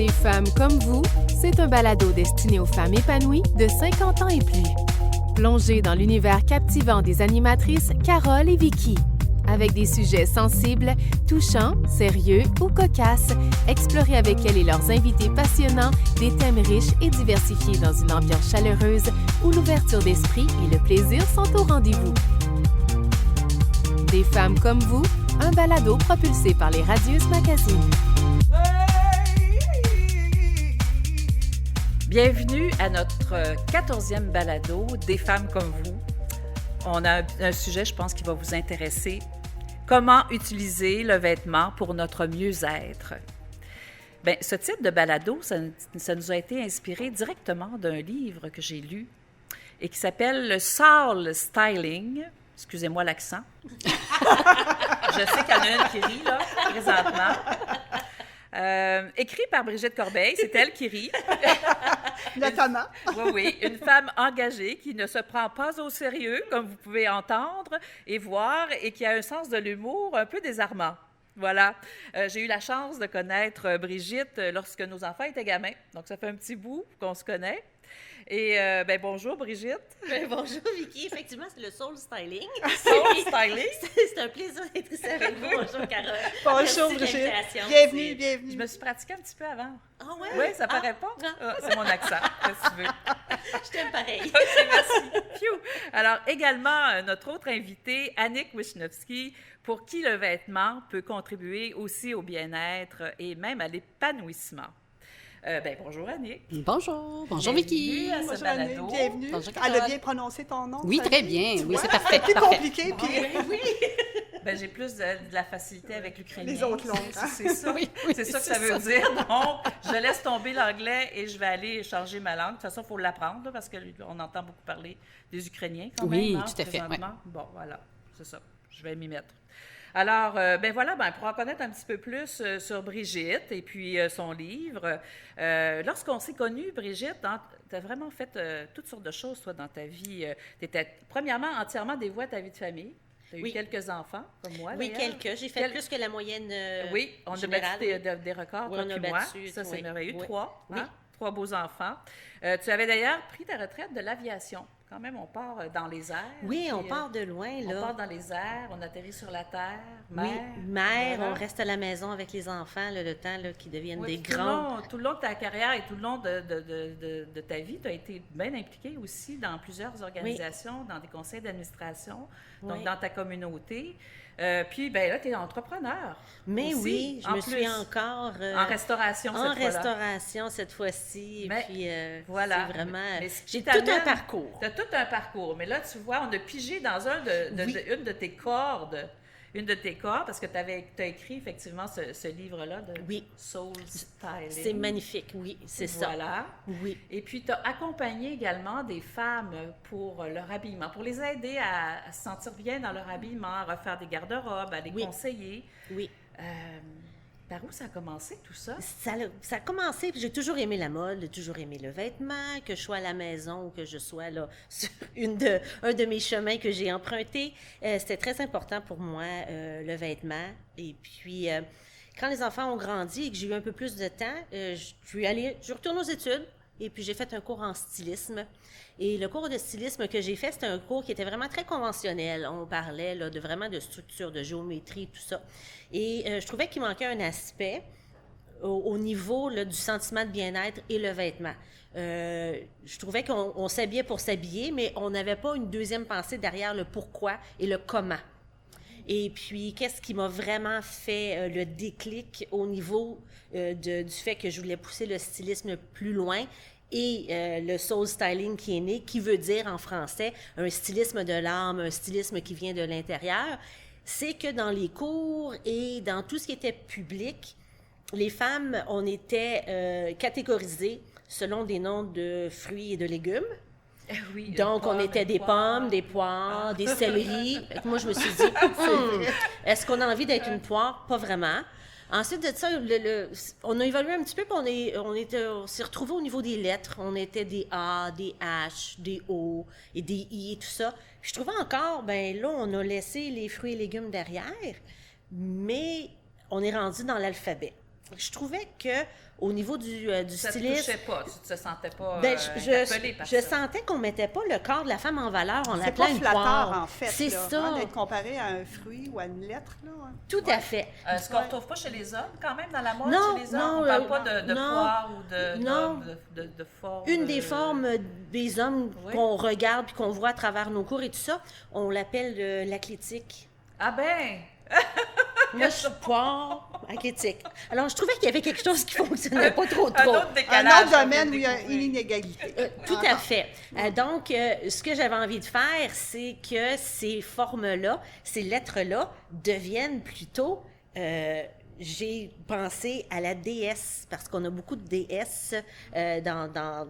Des femmes comme vous, c'est un balado destiné aux femmes épanouies de 50 ans et plus. Plongez dans l'univers captivant des animatrices Carole et Vicky. Avec des sujets sensibles, touchants, sérieux ou cocasses, explorez avec elles et leurs invités passionnants des thèmes riches et diversifiés dans une ambiance chaleureuse où l'ouverture d'esprit et le plaisir sont au rendez-vous. Des femmes comme vous, un balado propulsé par les Radieuses Magazines. Bienvenue à notre 14e balado Des femmes comme vous. On a un sujet, je pense, qui va vous intéresser. Comment utiliser le vêtement pour notre mieux-être? Bien, ce type de balado, ça nous a été inspiré directement d'un livre que j'ai lu et qui s'appelle le Soul Styling. Excusez-moi l'accent. Je sais qu'il y en a une qui rit, là, présentement. Écrit par Brigitte Corbeil, c'est elle qui rit. Notamment. Oui, une femme engagée qui ne se prend pas au sérieux, comme vous pouvez entendre et voir, et qui a un sens de l'humour un peu désarmant. Voilà. J'ai eu la chance de connaître Brigitte lorsque nos enfants étaient gamins. Donc, ça fait un petit bout qu'on se connaît. Et bonjour Brigitte. Bonjour Vicky. Effectivement, c'est le Soul Styling. Soul Styling. C'est un plaisir d'être ici avec vous. Bonjour Carole. Bonjour Brigitte. Bienvenue. Je me suis pratiquée un petit peu avant. Ah ouais? Oui, ça paraît pas? C'est mon accent, si tu veux. Je t'aime pareil. OK, merci. Phew. Alors, également, notre autre invitée, Annick Wisniewski, pour qui le vêtement peut contribuer aussi au bien-être et même à l'épanouissement. Bonjour Annick. Bonjour Vicky. À ce Bonjour balado. Annick, bienvenue. Bonjour, Elle a Carole. bien prononcé ton nom. Oui, ça très dit? bien. Tu Oui, vois? c'est parfait. C'est plus parfait. compliqué, puis Oui. J'ai plus de la facilité avec l'ukrainien. Les autres langues, hein? C'est ça. Oui, C'est ça que ça veut dire. Donc, je laisse tomber l'anglais et je vais aller changer ma langue. De toute façon, il faut l'apprendre là, parce qu'on entend beaucoup parler des Ukrainiens quand Oui, même. tout à fait, présentement. Bon, voilà, c'est ça. Je vais m'y mettre. Alors, pour en connaître un petit peu plus sur Brigitte et puis son livre, lorsqu'on s'est connus, Brigitte, tu as vraiment fait toutes sortes de choses, toi, dans ta vie. Tu étais, premièrement, entièrement dévouée à ta vie de famille. Tu as eu quelques enfants, comme moi, Oui, d'ailleurs. quelques. J'ai fait plus que la moyenne Oui, on générale. a battu des records, Oui, toi on a puis moi. battu, Ça, c'est oui. merveilleux. Oui. 3, Oui. 3 beaux enfants. Tu avais d'ailleurs pris ta retraite de l'aviation. Quand même, on part dans les airs. Oui, on puis, part de loin, là. On part dans les airs, on atterrit sur la terre, Oui, mer. on reste à la maison avec les enfants, là, le temps là, qu'ils deviennent Oui, des tout le grands. long- Tout le long de ta carrière et tout le long de ta vie, tu as été bien impliquée aussi dans plusieurs organisations, dans des conseils d'administration, donc Oui. dans ta communauté. Puis, là, tu es entrepreneur. Mais aussi, oui, je en me plus. suis encore En restauration, en cette fois-là. restauration cette fois-ci. Mais, Et puis, voilà. c'est vraiment... Mais ce qui J'ai tout t'amène- un parcours. Tu as tout un parcours. Mais là, tu vois, on a pigé dans une de tes cordes. Une de tes cordes, parce que tu as écrit effectivement ce livre-là de Oui. Soul Styling. C'est magnifique, oui, c'est ça. Voilà. Oui. Et puis, tu as accompagné également des femmes pour leur habillement, pour les aider à se sentir bien dans leur habillement, à refaire des garde-robes, à les Oui. conseiller. Oui. Par où ça a commencé tout ça? Ça a commencé, puis j'ai toujours aimé la mode, j'ai toujours aimé le vêtement, que je sois à la maison ou que je sois là sur un de mes chemins que j'ai emprunté. C'était très important pour moi, le vêtement. Et puis, quand les enfants ont grandi et que j'ai eu un peu plus de temps, je retourne aux études. Et puis, j'ai fait un cours en stylisme. Et le cours de stylisme que j'ai fait, c'était un cours qui était vraiment très conventionnel. On parlait là, vraiment de structure, de géométrie, tout ça. Et je trouvais qu'il manquait un aspect au niveau là, du sentiment de bien-être et le vêtement. Je trouvais qu'on s'habillait pour s'habiller, mais on n'avait pas une deuxième pensée derrière le pourquoi et le comment. Et puis, qu'est-ce qui m'a vraiment fait le déclic au niveau du fait que je voulais pousser le stylisme plus loin et le soul styling qui est né, qui veut dire en français un stylisme de l'âme, un stylisme qui vient de l'intérieur, c'est que dans les cours et dans tout ce qui était public, les femmes, on était catégorisées selon des noms de fruits et de légumes. Oui, Donc, on était des pommes, des poires, des céleris. Fait que moi, je me suis dit, est-ce qu'on a envie d'être une poire? Pas vraiment. Ensuite de ça, on a évolué un petit peu, puis on s'est retrouvés au niveau des lettres. On était des A, des H, des O et des I et tout ça. Puis je trouvais encore, là, on a laissé les fruits et légumes derrière, mais on est rendu dans l'alphabet. je trouvais que au niveau du Ça te stylisme, touchait pas, tu te sentais pas je interpellée par je ça. sentais qu'on mettait pas le corps de la femme en valeur, on C'est l'appelait pas une flatteur, poire. en fait. C'est là, ça. d'être comparé à un fruit ou à une lettre. Là, hein. Tout à fait. Est-ce qu'on ne retrouve pas chez les hommes, quand même, dans la mode, Non, chez les hommes? non, On ne parle pas de non, poire ou non. de forme. Une des formes des hommes Oui. qu'on regarde puis qu'on voit à travers nos cours et tout ça, on l'appelle l'athlétique. Ah ben! Moi, je suis poire athlétique. Alors, je trouvais qu'il y avait quelque chose qui fonctionnait pas trop. Un autre Un décalage. autre domaine où il y a une inégalité. Tout à fait. Donc, ce que j'avais envie de faire, c'est que ces formes-là, ces lettres-là, deviennent plutôt... j'ai pensé à la déesse, parce qu'on a beaucoup de déesses dans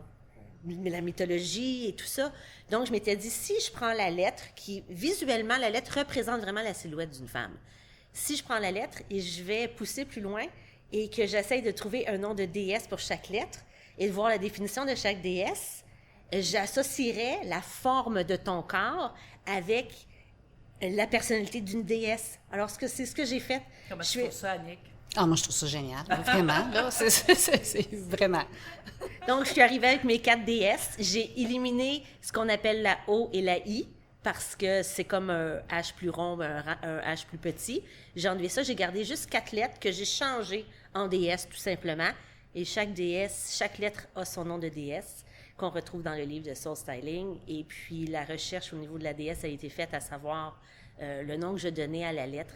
la mythologie et tout ça. Donc, je m'étais dit, si je prends la lettre, qui visuellement, la lettre représente vraiment la silhouette d'une femme. Si je prends la lettre et je vais pousser plus loin et que j'essaye de trouver un nom de déesse pour chaque lettre et de voir la définition de chaque déesse, j'associerais la forme de ton corps avec la personnalité d'une déesse. Alors, c'est ce que j'ai fait. Comment tu trouves ça, Annick? Ah, moi, je trouve ça génial. Vraiment, là, c'est vraiment... Donc, je suis arrivée avec mes 4 déesses. J'ai éliminé ce qu'on appelle la O et la I parce que c'est comme un H plus rond, un H plus petit. J'ai enlevé ça. J'ai gardé juste 4 lettres que j'ai changées en déesse, tout simplement. Et chaque déesse, chaque lettre a son nom de déesse qu'on retrouve dans le livre de Soul Styling. Et puis, la recherche au niveau de la déesse a été faite à savoir le nom que je donnais à la lettre.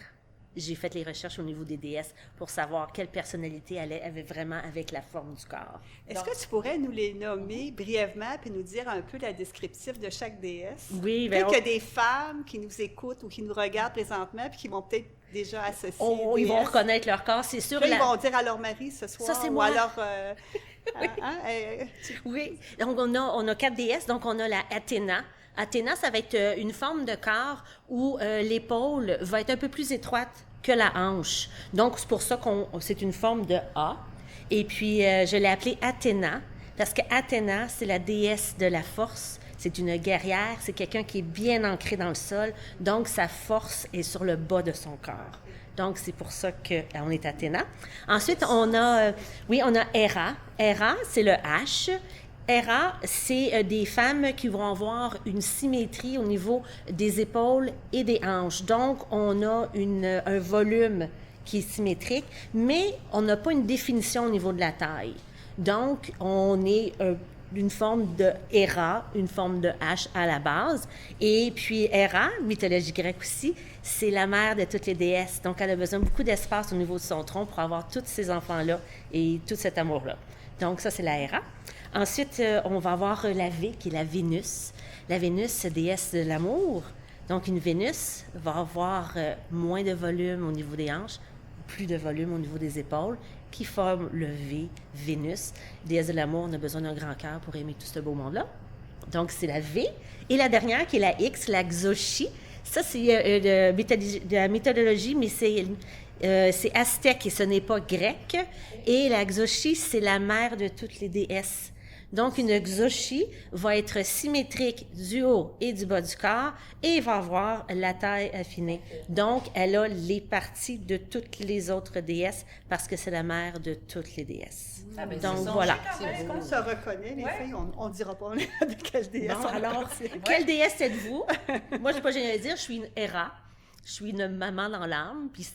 J'ai fait les recherches au niveau des déesses pour savoir quelle personnalité elle avait vraiment avec la forme du corps. Est-ce que tu pourrais nous les nommer brièvement puis nous dire un peu la descriptive de chaque déesse? Oui, Peut-être qu'il y a des femmes qui nous écoutent ou qui nous regardent présentement puis qui vont peut-être déjà associer ils vont déesse. reconnaître leur corps, c'est sûr. Là, ils vont dire à leur mari ce soir. Ça, c'est ou moi. à leur... Oui, donc on a 4 déesses, donc on a la Athéna. Athéna, ça va être une forme de corps où l'épaule va être un peu plus étroite que la hanche. Donc, c'est pour ça c'est une forme de A. Et puis, je l'ai appelée Athéna, parce que Athéna, c'est la déesse de la force. C'est une guerrière, c'est quelqu'un qui est bien ancré dans le sol. Donc, sa force est sur le bas de son corps. Donc, c'est pour ça qu'on est Athéna. Ensuite, on a Héra. Héra, c'est le H. Héra, c'est des femmes qui vont avoir une symétrie au niveau des épaules et des hanches. Donc, on a un volume qui est symétrique, mais on n'a pas une définition au niveau de la taille. Donc, on est une forme de Héra, une forme de H à la base. Et puis, Héra, mythologie grecque aussi, c'est la mère de toutes les déesses. Donc, elle a besoin de beaucoup d'espace au niveau de son tronc pour avoir tous ces enfants-là et tout cet amour-là. Donc, ça, c'est la Héra. Ensuite, on va avoir la V, qui est la Vénus. La Vénus, déesse de l'amour. Donc, une Vénus va avoir moins de volume au niveau des hanches, plus de volume au niveau des épaules, qui forme le V, Vénus. Déesse de l'amour, on a besoin d'un grand cœur pour aimer tout ce beau monde-là. Donc, c'est la V. Et la dernière, qui est la X, la Xochitl. Ça, c'est de la mythologie, mais c'est aztèque et ce n'est pas grec. Et la Xochitl, c'est la mère de toutes les déesses. Donc, une Xochitl va être symétrique du haut et du bas du corps et va avoir la taille affinée. Donc, elle a les parties de toutes les autres déesses parce que c'est la mère de toutes les déesses. Ah ben, Donc, c'est voilà. On se reconnaît, les filles. On ne dira pas de quelle déesse. Bon, alors, quelle déesse êtes-vous? Moi, je n'ai pas gêné à dire, je suis une Héra. Je suis une maman dans l'âme, puis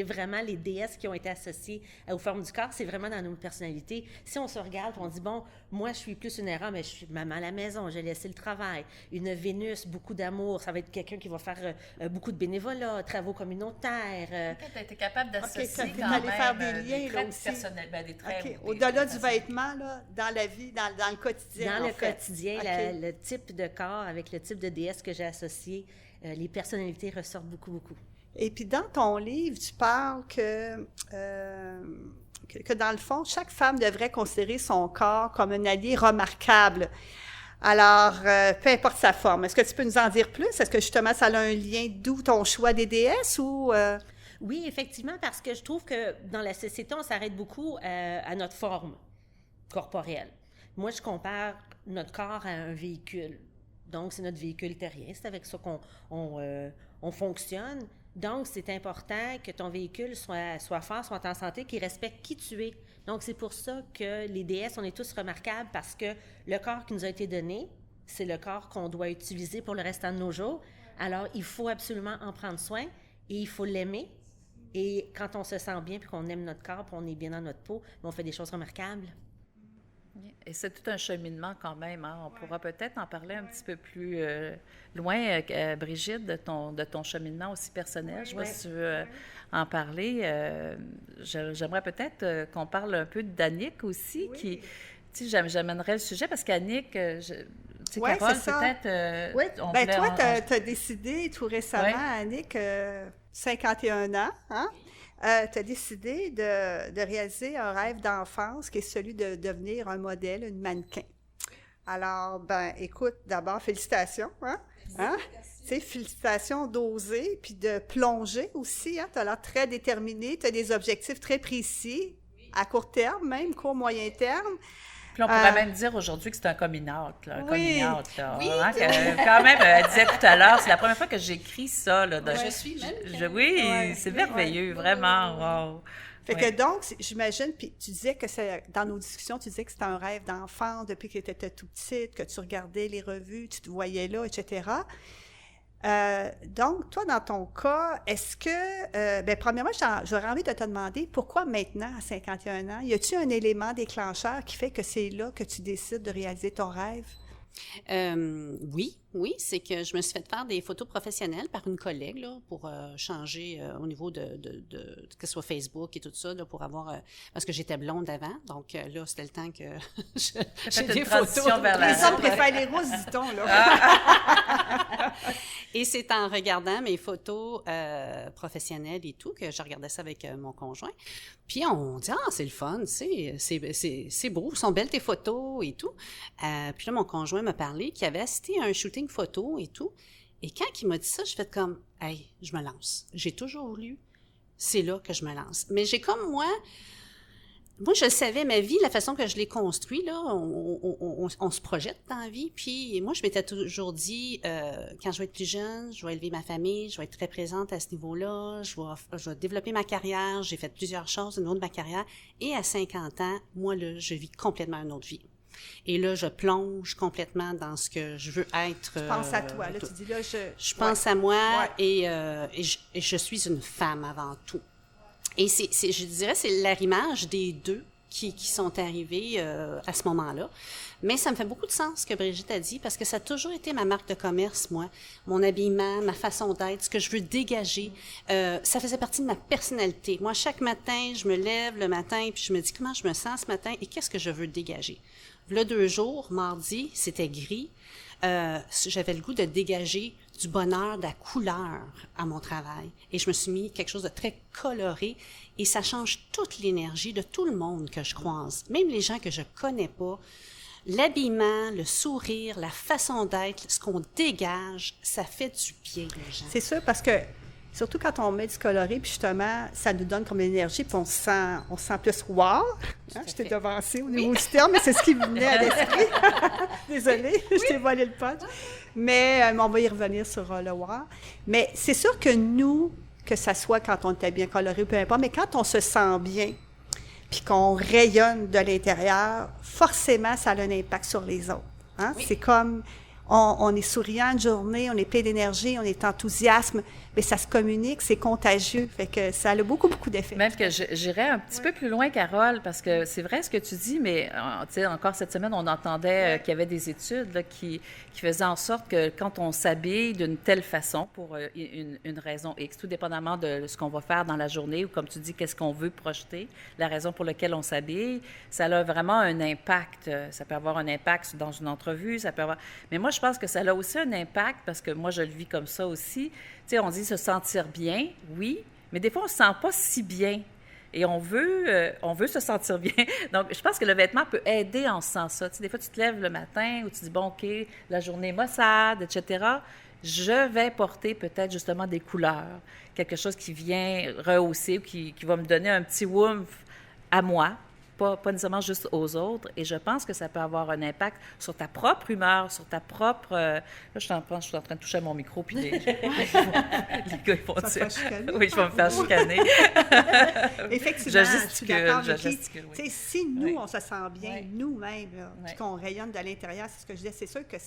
vraiment les déesses qui ont été associées aux formes du corps, c'est vraiment dans nos personnalités. Si on se regarde, on dit, bon, moi, je suis plus une Héra, mais je suis maman à la maison, j'ai laissé le travail. Une Vénus, beaucoup d'amour, ça va être quelqu'un qui va faire beaucoup de bénévolat, travaux communautaires. Tu as été capable d'associer t'es quand allé même faire des liens, des là, traits aussi. personnels, des traits. OK. ou des Au-delà traits du personnels. vêtement, là, dans la vie, dans le quotidien. Dans en le fait. quotidien, OK. le type de corps avec le type de déesse que j'ai associé, les personnalités ressortent beaucoup, beaucoup. Et puis, dans ton livre, tu parles que dans le fond, chaque femme devrait considérer son corps comme un allié remarquable. Alors, peu importe sa forme. Est-ce que tu peux nous en dire plus? Est-ce que justement, ça a un lien d'où ton choix des déesses ou... Oui, effectivement, parce que je trouve que dans la société, on s'arrête beaucoup à notre forme corporelle. Moi, je compare notre corps à un véhicule. Donc, c'est notre véhicule terrien. C'est avec ça qu'on fonctionne. Donc, c'est important que ton véhicule soit fort, soit en santé, qu'il respecte qui tu es. Donc, c'est pour ça que les déesses, on est tous remarquables parce que le corps qui nous a été donné, c'est le corps qu'on doit utiliser pour le restant de nos jours. Alors, il faut absolument en prendre soin et il faut l'aimer. Et quand on se sent bien puis qu'on aime notre corps puis on est bien dans notre peau, on fait des choses remarquables. Et c'est tout un cheminement quand même. Hein? On pourra peut-être en parler un petit peu plus loin, Brigitte, de ton cheminement aussi personnel. Je ne sais pas si tu veux en parler. J'aimerais peut-être qu'on parle un peu d'Annick aussi, qui, tu sais, j'amènerais le sujet parce qu'Annick, tu sais, Carole, peut-être... oui, bien toi, tu as décidé tout récemment, Annick, 51 ans, hein? Tu as décidé de réaliser un rêve d'enfance qui est celui de devenir un modèle, une mannequin. Alors, ben, écoute, d'abord, félicitations, hein? Tu sais, félicitations d'oser, puis de plonger aussi, hein? Tu as l'air très déterminé, tu as des objectifs très précis, à court terme même, court, moyen terme. Puis on pourrait même dire aujourd'hui que c'est un coming out, là, un coming out, là. Oui. Hein, quand même, elle disait tout à l'heure, c'est la première fois que j'écris ça, là. Je suis même. Oui, c'est merveilleux, vraiment, wow. Fait que donc, j'imagine, puis tu disais que dans nos discussions, tu disais que c'était un rêve d'enfant depuis que tu étais tout petite, que tu regardais les revues, tu te voyais là, etc. Donc, toi, dans ton cas, est-ce que, bien, premièrement, j'aurais envie de te demander pourquoi maintenant, à 51 ans, y a-t-il un élément déclencheur qui fait que c'est là que tu décides de réaliser ton rêve? Oui, c'est que je me suis fait faire des photos professionnelles par une collègue là, pour changer au niveau de que ce soit Facebook et tout ça, là, pour avoir... parce que j'étais blonde avant, donc là, c'était le temps que j'ai des photos. Vers la Les hommes préfèrent les roses, dit-on, là. Et c'est en regardant mes photos professionnelles et tout que je regardais ça avec mon conjoint. Puis on dit, c'est le fun, c'est beau, sont belles tes photos et tout. Puis là, mon conjoint m'a parlé qu'il avait assisté à un shooting photo et tout. Et quand il m'a dit ça, je fais comme, hey, je me lance. J'ai toujours voulu, c'est là que je me lance. Mais j'ai comme moi, je savais, ma vie, la façon que je l'ai construite, là, on se projette dans la vie. Puis moi, je m'étais toujours dit, quand je vais être plus jeune, je vais élever ma famille, je vais être très présente à ce niveau-là, je vais développer ma carrière. J'ai fait plusieurs choses au niveau de ma carrière. Et à 50 ans, moi, là, je vis complètement une autre vie. Et là, je plonge complètement dans ce que je veux être. Tu penses à toi, là, tu dis là, je pense à moi et je suis une femme avant tout. Et je dirais, c'est l'arrimage des deux qui sont arrivés à ce moment-là. Mais ça me fait beaucoup de sens ce que Brigitte a dit, parce que ça a toujours été ma marque de commerce, moi. Mon habillement, ma façon d'être, ce que je veux dégager, ça faisait partie de ma personnalité. Moi, chaque matin, je me lève le matin, puis je me dis comment je me sens ce matin et qu'est-ce que je veux dégager. Là, 2 jours, mardi, c'était gris. J'avais le goût de dégager du bonheur, de la couleur à mon travail. Et je me suis mis quelque chose de très coloré et ça change toute l'énergie de tout le monde que je croise. Même les gens que je connais pas. L'habillement, le sourire, la façon d'être, ce qu'on dégage, ça fait du bien aux gens. C'est sûr, parce que surtout quand on met du coloré, puis justement, ça nous donne comme l'énergie, puis on se sent plus « wow ». Je t'ai devancé au niveau du terme, mais c'est ce qui me venait à l'esprit. Désolée, je t'ai volé le punch. Mais on va y revenir sur le « wow ». Mais c'est sûr que nous, que ça soit quand on était bien coloré, peu importe, mais quand on se sent bien, puis qu'on rayonne de l'intérieur, forcément, ça a un impact sur les autres. Hein? Oui. C'est comme... On est souriant une journée, on est plein d'énergie, on est enthousiasme, mais ça se communique, c'est contagieux, fait que ça a beaucoup, beaucoup d'effets. Même que j'irais un petit peu plus loin, Carole, parce que c'est vrai ce que tu dis, mais tu sais, encore cette semaine, on entendait qu'il y avait des études là, qui faisaient en sorte que quand on s'habille d'une telle façon, pour une raison X, tout dépendamment de ce qu'on va faire dans la journée, ou comme tu dis, qu'est-ce qu'on veut projeter, la raison pour laquelle on s'habille, ça a vraiment un impact. Ça peut avoir un impact dans une entrevue, ça peut avoir... Mais moi, je pense que ça a aussi un impact, parce que moi, je le vis comme ça aussi. Tu sais, on dit se sentir bien, oui, mais des fois, on ne se sent pas si bien. Et on veut se sentir bien. Donc, je pense que le vêtement peut aider en ce sens-là. Tu sais, des fois, tu te lèves le matin où tu dis, bon, OK, la journée est maussade, etc. Je vais porter peut-être justement des couleurs, quelque chose qui vient rehausser ou qui va me donner un petit woof à moi. pas nécessairement juste aux autres. Et je pense que ça peut avoir un impact sur ta propre humeur, sur ta propre... là, je suis en train de toucher à mon micro, puis les gars, ils vont dire... Oui, je vais me faire chicaner. Effectivement, je gesticule, oui. Si nous, on se sent bien, oui. nous-mêmes, puis qu'on rayonne de l'intérieur, c'est ce que je disais, c'est sûr que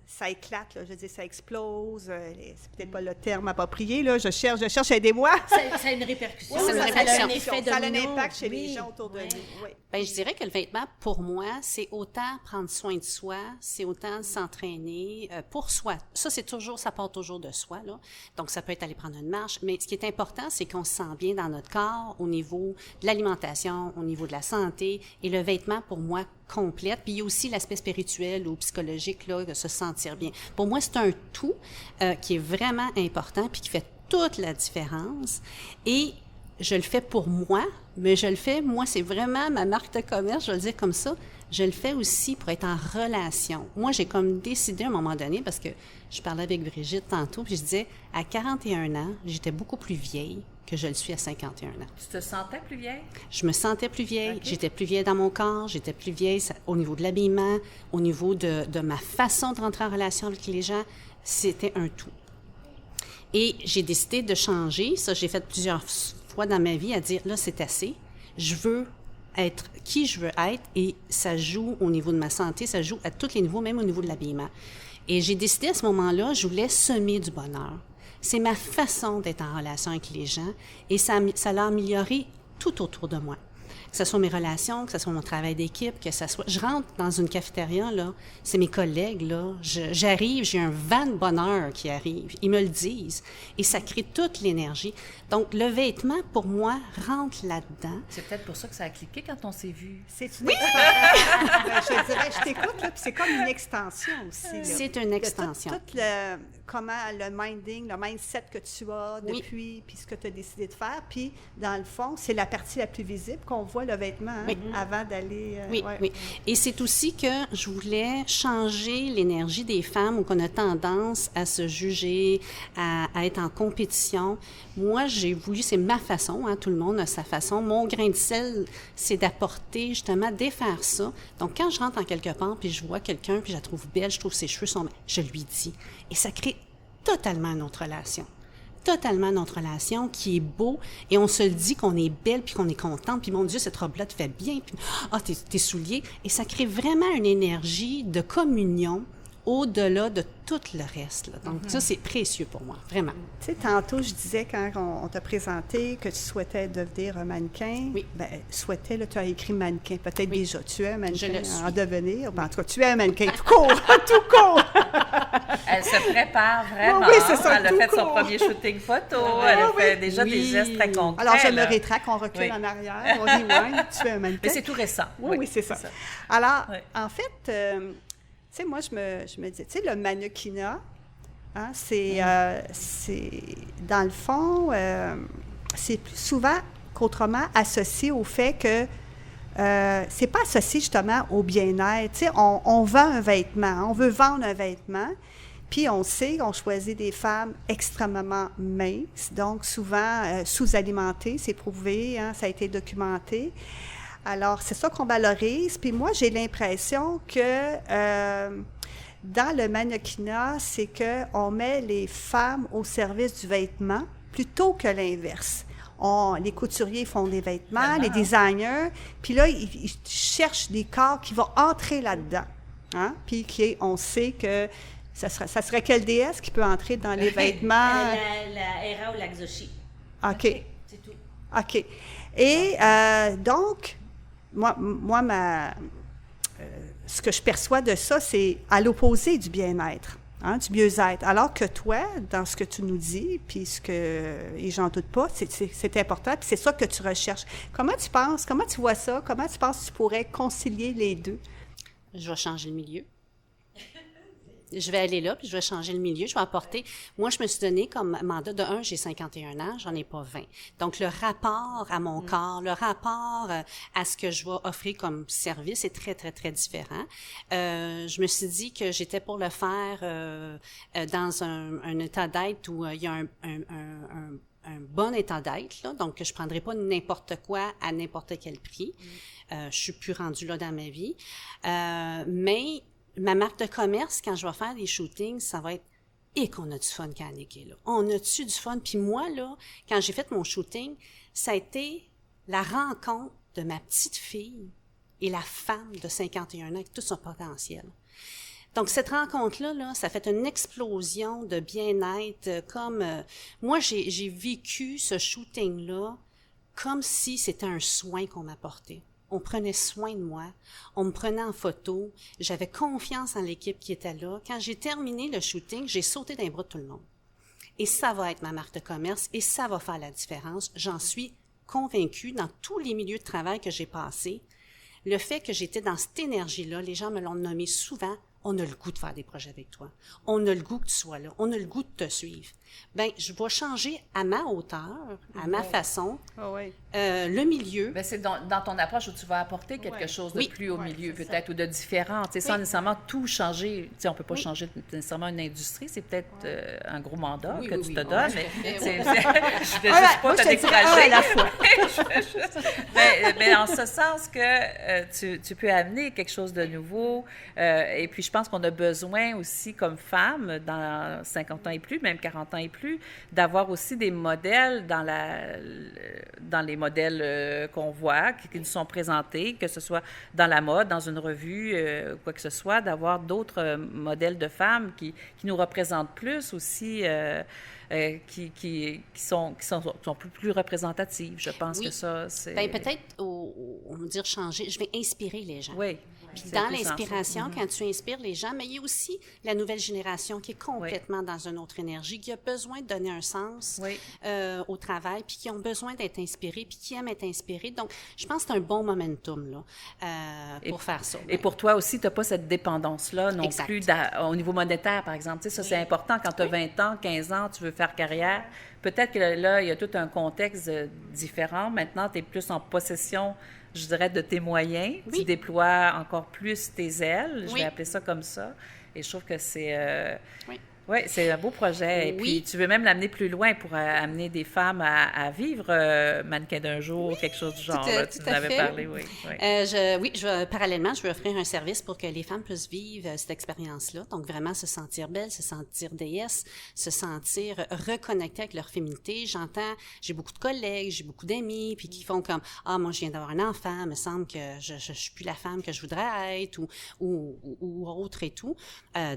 ça éclate, là, je veux dire, ça explose. C'est peut-être pas le terme approprié, là. Je cherche, aidez-moi. Ça a une répercussion. Oui, ça a un effet Ça a un domino. impact chez les gens autour de nous. Oui. Bien, je dirais que le vêtement, pour moi, c'est autant prendre soin de soi, c'est autant s'entraîner pour soi. Ça part toujours de soi, là. Donc, ça peut être aller prendre une marche. Mais ce qui est important, c'est qu'on se sent bien dans notre corps au niveau de l'alimentation, au niveau de la santé. Et le vêtement, pour moi, complète. Puis il y a aussi l'aspect spirituel ou psychologique, là, de se sentir bien. Pour moi, c'est un tout qui est vraiment important puis qui fait toute la différence. Et je le fais pour moi, mais je le fais, moi, c'est vraiment ma marque de commerce, je vais le dire comme ça. Je le fais aussi pour être en relation. Moi, j'ai comme décidé à un moment donné, parce que je parlais avec Brigitte tantôt, puis je disais, à 41 ans, j'étais beaucoup plus vieille que je le suis à 51 ans. Tu te sentais plus vieille? Je me sentais plus vieille. Okay. J'étais plus vieille dans mon corps. J'étais plus vieille au niveau de l'habillement, au niveau de ma façon de rentrer en relation avec les gens. C'était un tout. Et j'ai décidé de changer. Ça, j'ai fait plusieurs fois dans ma vie à dire, là, c'est assez. Je veux être qui je veux être et ça joue au niveau de ma santé, ça joue à tous les niveaux, même au niveau de l'habillement. Et j'ai décidé à ce moment-là, je voulais semer du bonheur. C'est ma façon d'être en relation avec les gens et ça l'a amélioré tout autour de moi. Que ce soit mes relations, que ce soit mon travail d'équipe, que ce soit... Je rentre dans une cafétéria, là, c'est mes collègues, là, j'arrive, j'ai un vent de bonheur qui arrive. Ils me le disent. Et ça crée toute l'énergie. Donc, le vêtement, pour moi, rentre là-dedans. C'est peut-être pour ça que ça a cliqué quand on s'est vu. C'est une extension. Je dirais, je t'écoute, là, puis c'est comme une extension aussi. Là. C'est une extension. Tout comment le minding, le mindset que tu as depuis, puis ce que tu as décidé de faire. Puis, dans le fond, c'est la partie la plus visible qu'on voit le vêtement avant d'aller... Oui. Et c'est aussi que je voulais changer l'énergie des femmes où on a tendance à se juger, à être en compétition. Moi, j'ai voulu, c'est ma façon, tout le monde a sa façon. Mon grain de sel, c'est d'apporter, justement, défaire ça. Donc, quand je rentre en quelque part, puis je vois quelqu'un, puis je la trouve belle, je trouve ses cheveux sont... Je lui dis. Et ça crée totalement notre relation. Totalement notre relation qui est beau et on se le dit qu'on est belle puis qu'on est contente puis mon Dieu cette robe-là te fait bien puis tes souliers et ça crée vraiment une énergie de communion au-delà de tout le reste. Là. Donc ça, c'est précieux pour moi, vraiment. Tu sais, tantôt, je disais quand on t'a présenté que tu souhaitais devenir un mannequin. Oui. Bien, souhaitais, là, tu as écrit mannequin. Peut-être déjà, tu es un mannequin Je le suis. en devenir. Ben, en tout cas, tu es un mannequin tout court, tout court. Elle se prépare vraiment. Oui, c'est ça, Elle a tout fait son court. premier shooting photo. Elle a fait déjà des gestes très concrets. Alors, je me là. rétracte, on recule Oui. en arrière, on rewind, tu es un mannequin. Mais c'est tout récent. Oui, c'est ça. Alors, Oui. en fait, tu sais, moi, je me disais, tu sais, le mannequinat, c'est, dans le fond, c'est plus souvent qu'autrement associé au fait que c'est pas associé justement au bien-être. Tu sais, on vend un vêtement, on veut vendre un vêtement, puis on sait qu'on choisit des femmes extrêmement minces, donc souvent sous-alimentées, c'est prouvé, ça a été documenté. Alors, c'est ça qu'on valorise. Puis moi, j'ai l'impression que dans le mannequinat, c'est qu'on met les femmes au service du vêtement plutôt que l'inverse. Les couturiers font des vêtements, Vraiment. les designers, puis là, ils cherchent des corps qui vont entrer là-dedans. Puis on sait que ça serait quelle déesse qui peut entrer dans les vêtements? La Hera ou la Xochitl. OK. C'est tout. OK. Et donc, moi ce que je perçois de ça, c'est à l'opposé du bien-être, du mieux-être. Alors que toi, dans ce que tu nous dis, puis et j'en doute pas, c'est important, puis c'est ça que tu recherches. Comment tu penses, comment tu vois ça? Comment tu penses que tu pourrais concilier les deux? Je vais changer le milieu. Je vais aller là, puis je vais changer le milieu. Je vais apporter... Moi, je me suis donné comme mandat de 1, j'ai 51 ans, j'en ai pas 20. Donc, le rapport à mon corps, le rapport à ce que je vais offrir comme service est très, très, très différent. Je me suis dit que j'étais pour le faire dans un état d'être où il y a un bon état d'être, là, donc je prendrai pas n'importe quoi à n'importe quel prix. Je suis plus rendue là dans ma vie. Mais ma marque de commerce, quand je vais faire des shootings, ça va être « Et qu'on a du fun quand Annick est là. On a-tu du fun? » Puis moi, là, quand j'ai fait mon shooting, ça a été la rencontre de ma petite fille et la femme de 51 ans avec tout son potentiel. Donc, cette rencontre-là, là, ça fait une explosion de bien-être. Moi, j'ai vécu ce shooting-là comme si c'était un soin qu'on m'apportait. On prenait soin de moi, on me prenait en photo, j'avais confiance en l'équipe qui était là. Quand j'ai terminé le shooting, j'ai sauté dans les bras de tout le monde. Et ça va être ma marque de commerce et ça va faire la différence. J'en suis convaincue dans tous les milieux de travail que j'ai passés. Le fait que j'étais dans cette énergie-là, les gens me l'ont nommé souvent, on a le goût de faire des projets avec toi. On a le goût que tu sois là. On a le goût de te suivre. Bien, je vais changer à ma hauteur, à ma façon, le milieu. Bien, c'est dans ton approche où tu vas apporter quelque chose de plus au milieu, peut-être, ou de différent. Tu sais, sans nécessairement tout changer. Tu sais, on ne peut pas changer nécessairement une industrie. C'est peut-être un gros mandat que tu te donnes. Mais je ne veux juste pas te décourager. À la fois. mais en ce sens que tu peux amener quelque chose de nouveau. Et puis, je pense qu'on a besoin aussi, comme femme, dans 50 ans et plus, même 40 ans et plus, d'avoir aussi des modèles dans les modèles qu'on voit, qui nous sont présentés, que ce soit dans la mode, dans une revue, quoi que ce soit, d'avoir d'autres modèles de femmes qui nous représentent plus aussi, qui sont plus représentatives. Je pense que ça, c'est... Bien, peut-être, on va dire changer, je vais inspirer les gens. Oui. Puis dans l'inspiration, quand tu inspires les gens, mais il y a aussi la nouvelle génération qui est complètement dans une autre énergie, qui a besoin de donner un sens au travail, puis qui ont besoin d'être inspirés, puis qui aiment être inspirés. Donc, je pense que c'est un bon momentum là, pour faire ça. Et pour toi aussi, tu n'as pas cette dépendance-là non plus au niveau monétaire, par exemple. Tu sais, ça, c'est important quand tu as 20 ans, 15 ans, tu veux faire carrière. Peut-être que là, il y a tout un contexte différent. Maintenant, tu es plus en possession, je dirais, de tes moyens. Tu déploies encore plus tes ailes. Je vais appeler ça comme ça. Et je trouve que c'est... c'est un beau projet. Et puis, tu veux même l'amener plus loin pour amener des femmes à vivre mannequin d'un jour, quelque chose du genre. Tu en avais parlé, parallèlement, je veux offrir un service pour que les femmes puissent vivre cette expérience-là. Donc, vraiment se sentir belle, se sentir déesse, se sentir reconnectée avec leur féminité. J'ai beaucoup de collègues, j'ai beaucoup d'amis, puis qui font comme « Ah, moi, je viens d'avoir un enfant, il me semble que je suis plus la femme que je voudrais être, ou autre et tout. »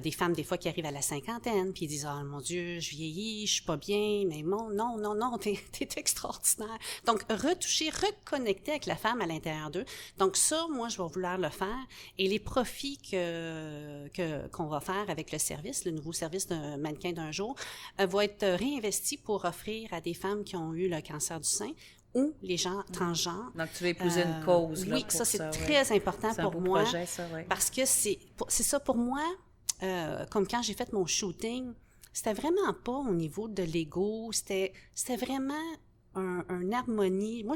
Des femmes, des fois, qui arrivent à la cinquantaine, puis ils disent « Ah, mon Dieu, je vieillis, je suis pas bien, mais non, t'es extraordinaire. » Donc, reconnecter avec la femme à l'intérieur d'eux. Donc, ça, moi, je vais vouloir le faire. Et les profits qu'on va faire avec le service, le nouveau service de mannequin d'un jour, vont être réinvestis pour offrir à des femmes qui ont eu le cancer du sein ou les gens transgenres. Donc, tu veux épouser une cause. Oui, ça, c'est très important pour moi. C'est un beau projet, ça, oui. Parce que c'est ça, pour moi, comme quand j'ai fait mon shooting, c'était vraiment pas au niveau de l'ego, c'était vraiment un harmonie. Moi,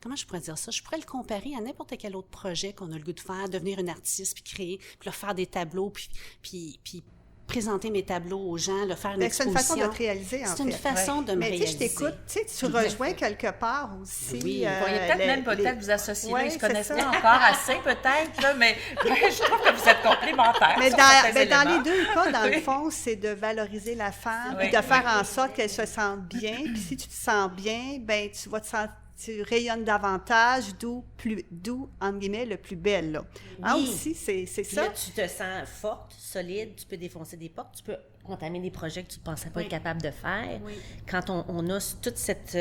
comment je pourrais dire ça? Je pourrais le comparer à n'importe quel autre projet qu'on a le goût de faire, devenir une artiste, puis créer, puis leur faire des tableaux, puis présenter mes tableaux aux gens, leur faire une exposition. C'est une façon de te réaliser, en fait. C'est une façon de me réaliser. Mais tu sais, je t'écoute, tu rejoins quelque part aussi. Oui, vous pourriez peut-être vous associer là, ils se connaissent pas encore assez, peut-être, là, mais je trouve que vous êtes complémentaires. Mais dans les deux cas, dans le fond, c'est de valoriser la femme, puis de faire en sorte qu'elle se sente bien. Puis si tu te sens bien, ben tu vas te sentir... Tu rayonnes davantage, d'où, entre guillemets, le plus belle. Là. Oui. Aussi, c'est ça. Là, tu te sens forte, solide, tu peux défoncer des portes, tu peux entamer des projets que tu ne pensais pas être capable de faire. Oui. Quand on a toute cette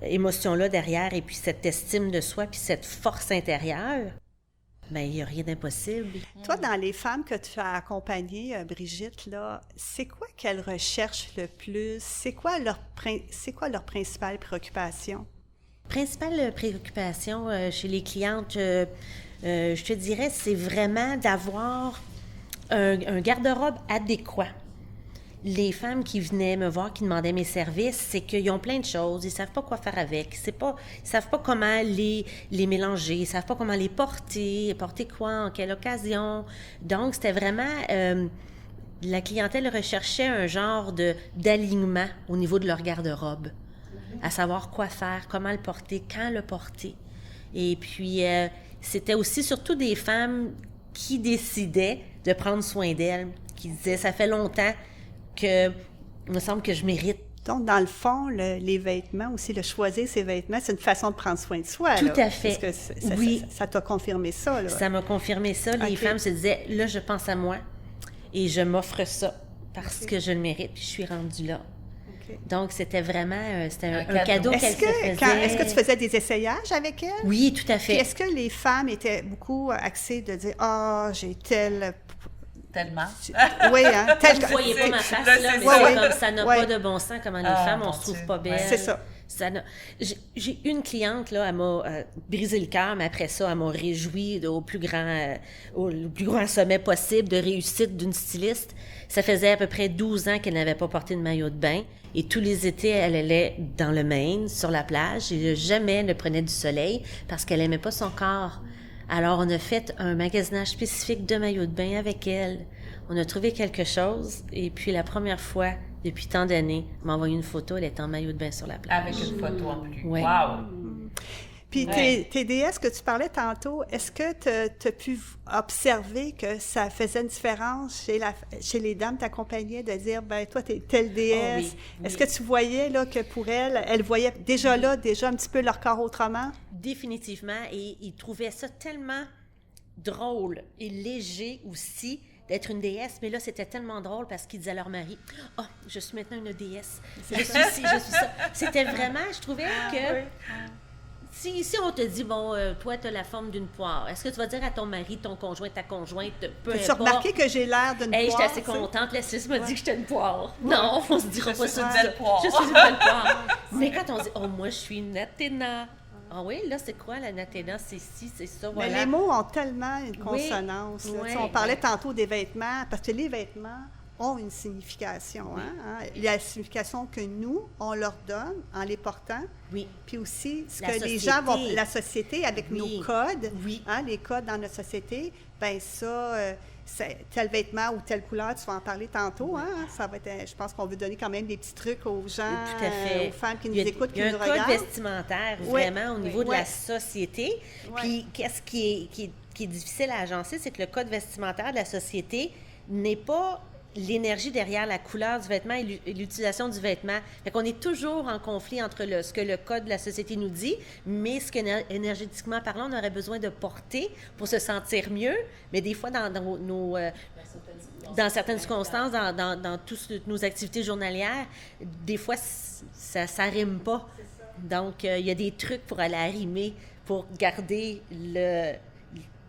émotion-là derrière, et puis cette estime de soi, puis cette force intérieure, bien, il n'y a rien d'impossible. Toi, dans les femmes que tu as accompagnées, Brigitte, là, c'est quoi qu'elles recherchent le plus? C'est quoi leur principale préoccupation? Principale préoccupation chez les clientes, je te dirais, c'est vraiment d'avoir un garde-robe adéquat. Les femmes qui venaient me voir, qui demandaient mes services, c'est qu'ils ont plein de choses, ils savent pas quoi faire avec, ils savent pas comment les mélanger, ils savent pas comment les porter quoi, en quelle occasion. Donc, c'était vraiment... la clientèle recherchait un genre d'alignement au niveau de leur garde-robe, à savoir quoi faire, comment le porter, quand le porter. Et puis, c'était aussi surtout des femmes qui décidaient de prendre soin d'elles, qui disaient « ça fait longtemps que il me semble que je mérite ». Donc, dans le fond, les vêtements, aussi, le choisir ses vêtements, c'est une façon de prendre soin de soi. Tout là. à fait. Parce que Oui. ça t'a confirmé ça, là. Ça m'a confirmé ça. Les Ok. femmes se disaient « là, je pense à moi et je m'offre ça parce que je le mérite, puis je suis rendue là ». Ok. Donc, c'était vraiment c'était un cadeau. cadeau qu'elle se faisait. Est-ce que tu faisais des essayages avec elle? Oui, tout à Puis fait. est-ce que les femmes étaient beaucoup axées de dire « Ah, j'ai tel... Tellement. » Oui, hein? Tel... Vous ne voyez pas ma face, Là, là, c'est mais ça. c'est comme ça n'a Ouais. pas de bon sens comment les Ah, femmes, mon on se trouve Dieu. pas belles. C'est ça. J'ai une cliente, là, elle m'a brisé le cœur, mais après ça, elle m'a réjoui au plus grand sommet possible de réussite d'une styliste. Ça faisait à peu près 12 ans qu'elle n'avait pas porté de maillot de bain. Et tous les étés, elle allait dans le Maine, sur la plage, et jamais ne prenait du soleil parce qu'elle aimait pas son corps. Alors, on a fait un magasinage spécifique de maillot de bain avec elle. On a trouvé quelque chose, et puis la première fois, depuis tant d'années, elle m'a envoyé une photo, elle était en maillot de bain sur la plage. Avec une photo en plus. Ouais. Wow! Puis Ouais. tes déesses que tu parlais tantôt, est-ce que tu as pu observer que ça faisait une différence chez les dames t'accompagnaient de dire, ben toi, t'es telle déesse? Oh oui, Est-ce oui. que tu voyais là, que pour elles voyaient déjà un petit peu leur corps autrement? Définitivement, et ils trouvaient ça tellement drôle et léger aussi d'être une déesse, mais là, c'était tellement drôle parce qu'ils disaient à leur mari, « Oh, je suis maintenant une déesse, je suis ci, je suis ça. » C'était vraiment, je trouvais que... Si on te dit, bon, toi, tu as la forme d'une poire, est-ce que tu vas dire à ton mari, ton conjoint, ta conjointe, peu Tu as importe... remarqué que j'ai l'air d'une Hey, poire? j'étais assez tu sais? contente. La Suisse m'a dit que j'étais une poire. Non, on se dira pas suis ça. une belle poire. Je suis une belle poire. Mais quand on dit, oh, moi, je suis une Athéna. Ah oui, là, c'est quoi la Athéna? C'est ci, c'est ça, Mais voilà. les mots ont tellement une consonance. là. Oui, Tu sais, on parlait oui. tantôt des vêtements, parce que les vêtements ont une signification. Hein? La signification que nous, on leur donne en les portant, Oui, puis aussi ce La que les gens vont... société. La société, avec Oui. nos codes, Oui. hein, les codes dans notre société, bien ça, tel vêtement ou telle couleur, tu vas en parler tantôt. Hein? Ça va être, je pense qu'on veut donner quand même des petits trucs aux gens, tout à fait. aux femmes qui nous Il y a- écoutent, il y a qui nous un code regardent. vestimentaire, Oui. vraiment, au niveau de Oui. la société. Oui. Puis, qu'est-ce qui est difficile à agencer, c'est que le code vestimentaire de la société n'est pas l'énergie derrière la couleur du vêtement et l'utilisation du vêtement. Fait qu'on est toujours en conflit entre ce que le code de la société nous dit, mais ce que énergétiquement parlant, on aurait besoin de porter pour se sentir mieux. Mais des fois, dans dans certaines circonstances, dans toutes nos activités journalières, des fois, ça rime pas. Donc, il y a des trucs pour aller arrimer, pour garder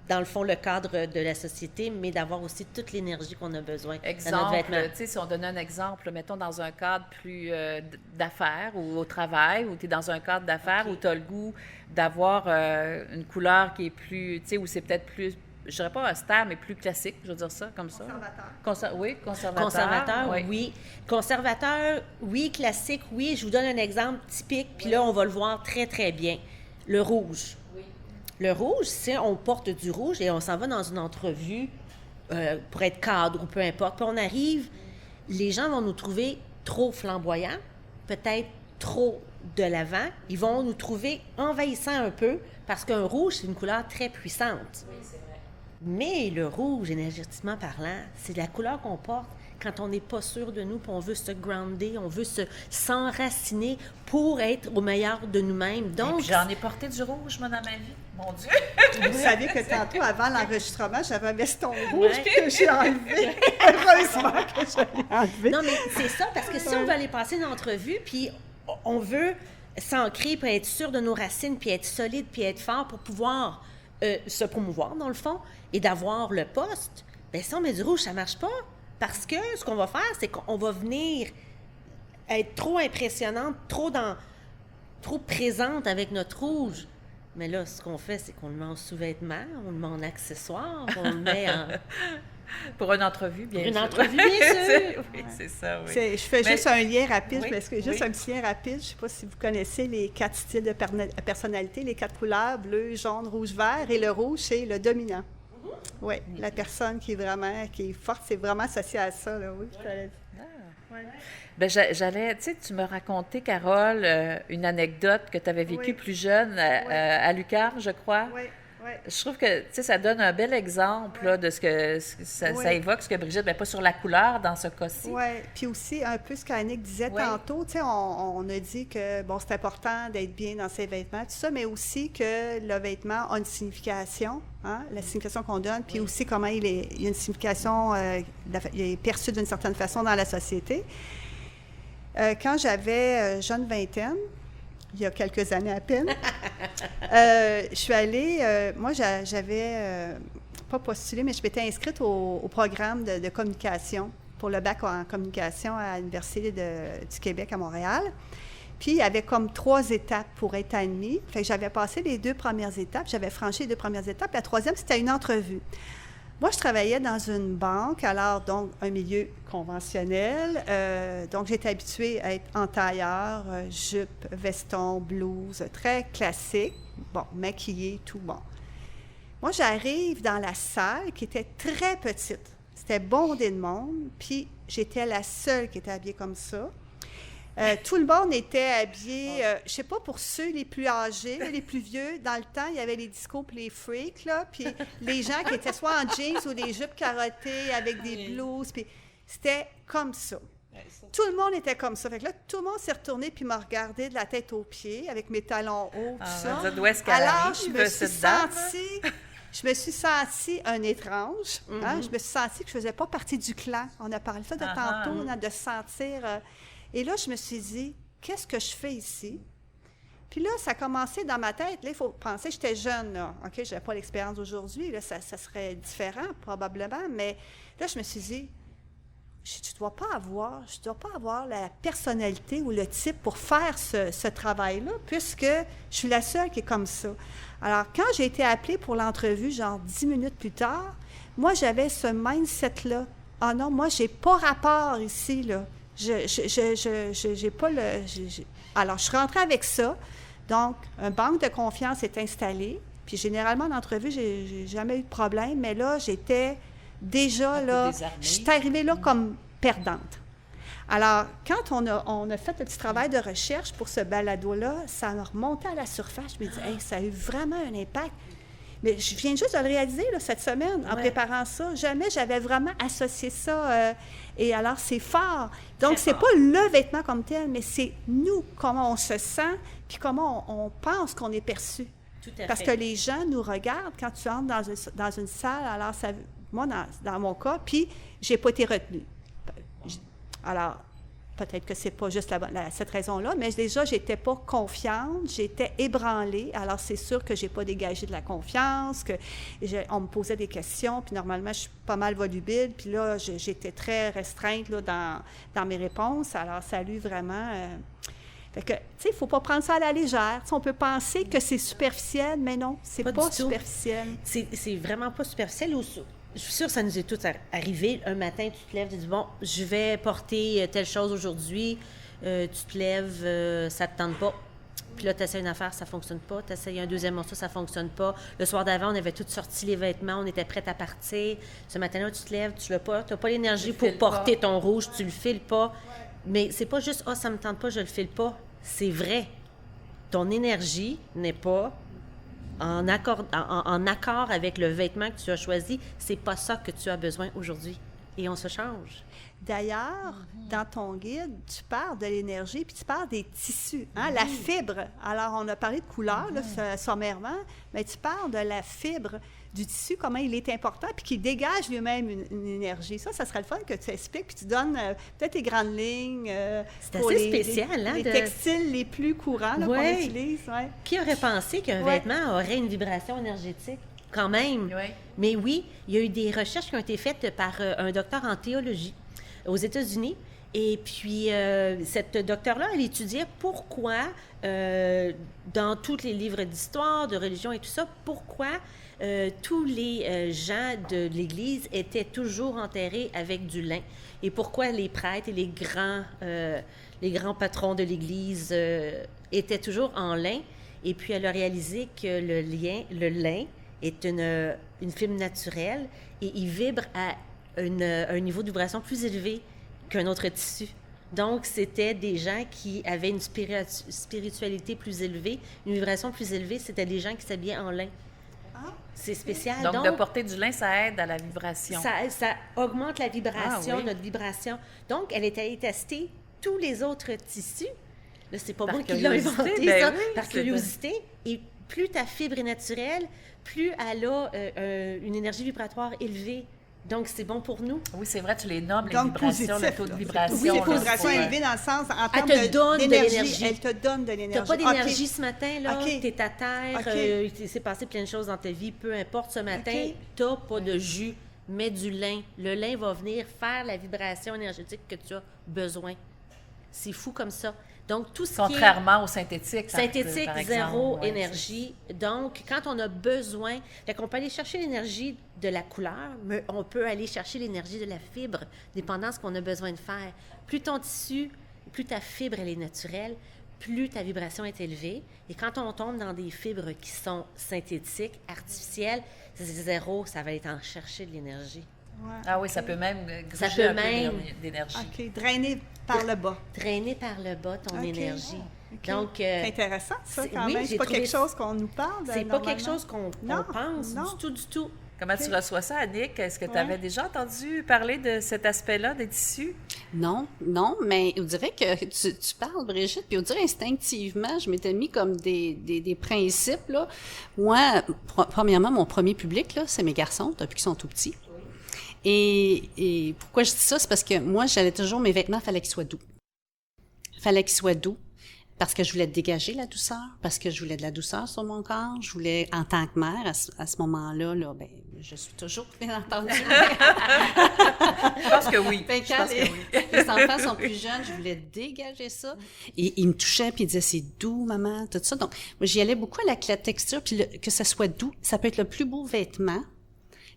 dans le fond, le cadre de la société, mais d'avoir aussi toute l'énergie qu'on a besoin dans notre Exemple, vêtement. tu sais, si on donne un exemple, mettons dans un cadre plus d'affaires ou au travail, ou tu es dans un cadre d'affaires où tu as le goût d'avoir une couleur qui est plus, tu sais, où c'est peut-être plus, je dirais pas stable, mais plus classique, je veux dire ça, comme ça. Oui, conservateur. Conservateur, oui. Conservateur, oui. Classique, oui. Je vous donne un exemple typique, puis là, on va le voir très, très bien. Le rouge. Le rouge, si on porte du rouge et on s'en va dans une entrevue pour être cadre ou peu importe, puis on arrive, les gens vont nous trouver trop flamboyants, peut-être trop de l'avant. Ils vont nous trouver envahissants un peu parce qu'un rouge, c'est une couleur très puissante. Oui, c'est vrai. Mais le rouge, énergétiquement parlant, c'est la couleur qu'on porte quand on n'est pas sûr de nous, puis on veut se grounder, on veut s'enraciner pour être au meilleur de nous-mêmes. Donc, J'en ai porté du rouge, moi, dans ma vie. Mon Dieu! Vous savez que tantôt, avant l'enregistrement, j'avais un veston rouge que j'ai enlevé. Heureusement que je l'ai enlevé. non, mais c'est ça, parce que si on veut aller passer une entrevue, puis on veut s'ancrer pour être sûr de nos racines, puis être solide, puis être fort pour pouvoir se promouvoir, dans le fond, et d'avoir le poste, bien, si on met du rouge, ça marche pas. Parce que ce qu'on va faire, c'est qu'on va venir être trop impressionnante, trop présente avec notre rouge. Mais là, ce qu'on fait, c'est qu'on le met en sous-vêtement, on le met en accessoire, on le met en... Pour une entrevue, bien sûr. Une entrevue, bien sûr. Oui, c'est ça, oui. Je fais juste un lien rapide, Oui, parce que juste un petit lien rapide. Je ne sais pas si vous connaissez les 4 styles de personnalité, les 4 couleurs, bleu, jaune, rouge, vert, et le rouge, c'est le dominant. Oui, la personne qui est forte, c'est vraiment associé à ça, là, oui. Bien, j'allais, tu sais, tu me racontais, Carole, une anecdote que tu avais vécue plus jeune à l'UQAM, je crois. Oui, oui. Je trouve que, tu sais, ça donne un bel exemple là, de ce que ça évoque, ce que Brigitte, bien pas sur la couleur dans ce cas-ci. Oui, puis aussi un peu ce qu'Annick disait tantôt, tu sais, on a dit que, bon, c'est important d'être bien dans ses vêtements, tout ça, mais aussi que le vêtement a une signification, hein, la signification qu'on donne, puis aussi comment il y a une signification, il est perçu d'une certaine façon dans la société. Quand j'avais jeune vingtaine, il y a quelques années à peine, je suis allée, moi j'avais pas postulé, mais je m'étais inscrite au programme de communication pour le bac en communication à l'Université du Québec à Montréal. Puis il y avait comme 3 étapes pour être admis. Fait que j'avais passé les 2 premières étapes, j'avais franchi les 2 premières étapes. La 3e, c'était une entrevue. Moi, je travaillais dans une banque, alors donc un milieu conventionnel. Donc, j'étais habituée à être en tailleur, jupe, veston, blouse, très classique. Bon, maquillée, tout bon. Moi, j'arrive dans la salle qui était très petite. C'était bondé de monde, puis j'étais la seule qui était habillée comme ça. Tout le monde était habillé, je ne sais pas, pour ceux les plus âgés, les plus vieux. Dans le temps, il y avait les discos et les freaks, là, puis les gens qui étaient soit en jeans ou des jupes carottées avec des blouses, puis c'était comme ça. Tout le monde était comme ça. Fait que là, tout le monde s'est retourné puis m'a regardé de la tête aux pieds avec mes talons hauts, tout ça. Alors, je me suis sentie un étrange. Hein? Je me suis sentie que je ne faisais pas partie du clan. On a parlé ça de tantôt, de se sentir... Et là, je me suis dit, qu'est-ce que je fais ici? Puis là, ça a commencé dans ma tête. Là, il faut penser, j'étais jeune, là. OK, je n'avais pas l'expérience d'aujourd'hui. Là, ça serait différent, probablement. Mais là, je me suis dit, je ne dois pas avoir la personnalité ou le type pour faire ce travail-là, puisque je suis la seule qui est comme ça. Alors, quand j'ai été appelée pour l'entrevue, genre 10 minutes plus tard, moi, j'avais ce mindset-là. Ah non, moi, je n'ai pas rapport ici, là. J'ai pas le... Alors, je suis rentrée avec ça. Donc, un banque de confiance est installé. Puis, généralement, en entrevue, j'ai jamais eu de problème. Mais là, j'étais déjà là... Je suis arrivée là comme perdante. Alors, quand on a fait le petit travail de recherche pour ce balado-là, ça m'a remonté à la surface. Je me dis, hey, ça a eu vraiment un impact. Mais je viens juste de le réaliser là, cette semaine en préparant ça. Jamais j'avais vraiment associé ça. Et alors, c'est fort. Donc, c'est pas le vêtement comme tel, mais c'est nous, comment on se sent, puis comment on pense qu'on est perçu. Tout à fait. Parce que les gens nous regardent quand tu entres dans une salle. Alors, moi, dans mon cas, puis j'ai pas été retenue. Alors, peut-être que c'est pas juste cette raison-là, mais déjà, j'étais pas confiante, j'étais ébranlée. Alors, c'est sûr que j'ai pas dégagé de la confiance, on me posait des questions, puis normalement, je suis pas mal volubile, puis là, j'étais très restreinte là, dans mes réponses. Alors, ça a eu vraiment... Fait que, tu sais, il ne faut pas prendre ça à la légère. T'sais, on peut penser que c'est superficiel, mais non, c'est pas superficiel. C'est vraiment pas superficiel. Je suis sûre que ça nous est tous arrivé. Un matin, tu te lèves, tu dis, bon, je vais porter telle chose aujourd'hui. Tu te lèves, ça te tente pas. Puis là, tu essaies une affaire, ça fonctionne pas. Tu essaies un deuxième morceau, ça fonctionne pas. Le soir d'avant, on avait tous sorti les vêtements, on était prêts à partir. Ce matin-là, tu te lèves, tu l'as pas. Tu n'as pas l'énergie pour porter ton rouge, tu le files pas. Mais c'est pas juste, ça me tente pas, je le file pas. C'est vrai. Ton énergie n'est pas en accord avec le vêtement que tu as choisi. C'est pas ça que tu as besoin aujourd'hui. Et on se change. D'ailleurs, dans ton guide, tu parles de l'énergie, puis tu parles des tissus, hein, la fibre. Alors, on a parlé de couleur, là, sommairement, mais tu parles de la fibre du tissu, comment il est important, puis qu'il dégage lui-même une énergie. Ça serait le fun que tu expliques, puis tu donnes peut-être tes grandes lignes. C'est assez spécial, hein? Les textiles les plus courants là, qu'on utilise. Ouais. Qui aurait pensé qu'un vêtement aurait une vibration énergétique? Quand même. Oui. Mais oui, il y a eu des recherches qui ont été faites par un docteur en théologie aux États-Unis. Et puis, cette docteure-là, elle étudiait pourquoi, dans tous les livres d'histoire, de religion et tout ça, pourquoi tous les gens de l'Église étaient toujours enterrés avec du lin. Et pourquoi les prêtres et les grands patrons de l'Église étaient toujours en lin. Et puis, elle a réalisé que le lin est une fibre naturelle et il vibre à un niveau de vibration plus élevé qu'un autre tissu. Donc, c'était des gens qui avaient une spiritualité plus élevée, une vibration plus élevée. C'était des gens qui s'habillaient en lin. C'est spécial. Donc, de porter du lin, ça aide à la vibration. Ça augmente la vibration, oui. notre vibration. Donc, elle est allée tester tous les autres tissus. Là, c'est pas Par moi qui l'ai inventé, ben ça, oui, par curiosité. Et plus ta fibre est naturelle, plus elle a une énergie vibratoire élevée. Donc, c'est bon pour nous. Oui, c'est vrai, tu les nommes, les Donc, vibrations, positif, le taux de là. vibration. Oui, les taux de là, vibration c'est- élevés dans le sens, en Elle termes te donne de l'énergie. Elle te donne de l'énergie. Tu n'as pas d'énergie OK. ce matin, là. OK. Tu es à terre, OK. il s'est passé plein de choses dans ta vie, peu importe ce matin, OK. tu n'as pas de jus, mets du lin. Le lin va venir faire la vibration énergétique que tu as besoin. C'est fou comme ça. Donc, tout ce qui est Contrairement au synthétique. synthétique, par exemple. zéro Ouais, énergie. Donc, quand on a besoin, on peut aller chercher l'énergie de la couleur, mais on peut aller chercher l'énergie de la fibre, dépendant de ce qu'on a besoin de faire. Plus ton tissu, plus ta fibre, elle est naturelle, plus ta vibration est élevée. Et quand on tombe dans des fibres qui sont synthétiques, artificielles, c'est zéro, ça va aller en chercher de l'énergie. Ouais, Ah oui, OK. ça peut même Ça gruger peut un peu même- d'énergie. OK, drainer par le bas. Drainer par le bas ton OK. énergie. OK. Donc, C'est intéressant, ça, c'est- quand oui, même. j'ai C'est pas trouvé quelque ça- chose qu'on nous parle. c'est pas normalement. quelque chose qu'on Non, pense non. du tout. Comment tu reçois ça, Annick? Est-ce que tu avais déjà entendu parler de cet aspect-là des tissus? Non, mais on dirait que tu parles, Brigitte, puis on dirait instinctivement, je m'étais mis comme des principes, là. Moi, premièrement, mon premier public, là, c'est mes garçons, depuis qu'ils sont tout petits. Et pourquoi je dis ça? C'est parce que moi, j'allais toujours, mes vêtements, fallait qu'ils soient doux. Fallait qu'ils soient doux. Parce que je voulais dégager la douceur, parce que je voulais de la douceur sur mon corps. Je voulais, en tant que mère, à ce moment-là, ben, je suis toujours, bien entendu. Je pense que oui. Ben, Je quand pense que oui. les enfants sont plus jeunes, je voulais dégager ça. Et ils me touchaient, puis ils disaient, c'est doux, maman, tout ça. Donc, moi, j'y allais beaucoup avec la texture, puis que ça soit doux. Ça peut être le plus beau vêtement.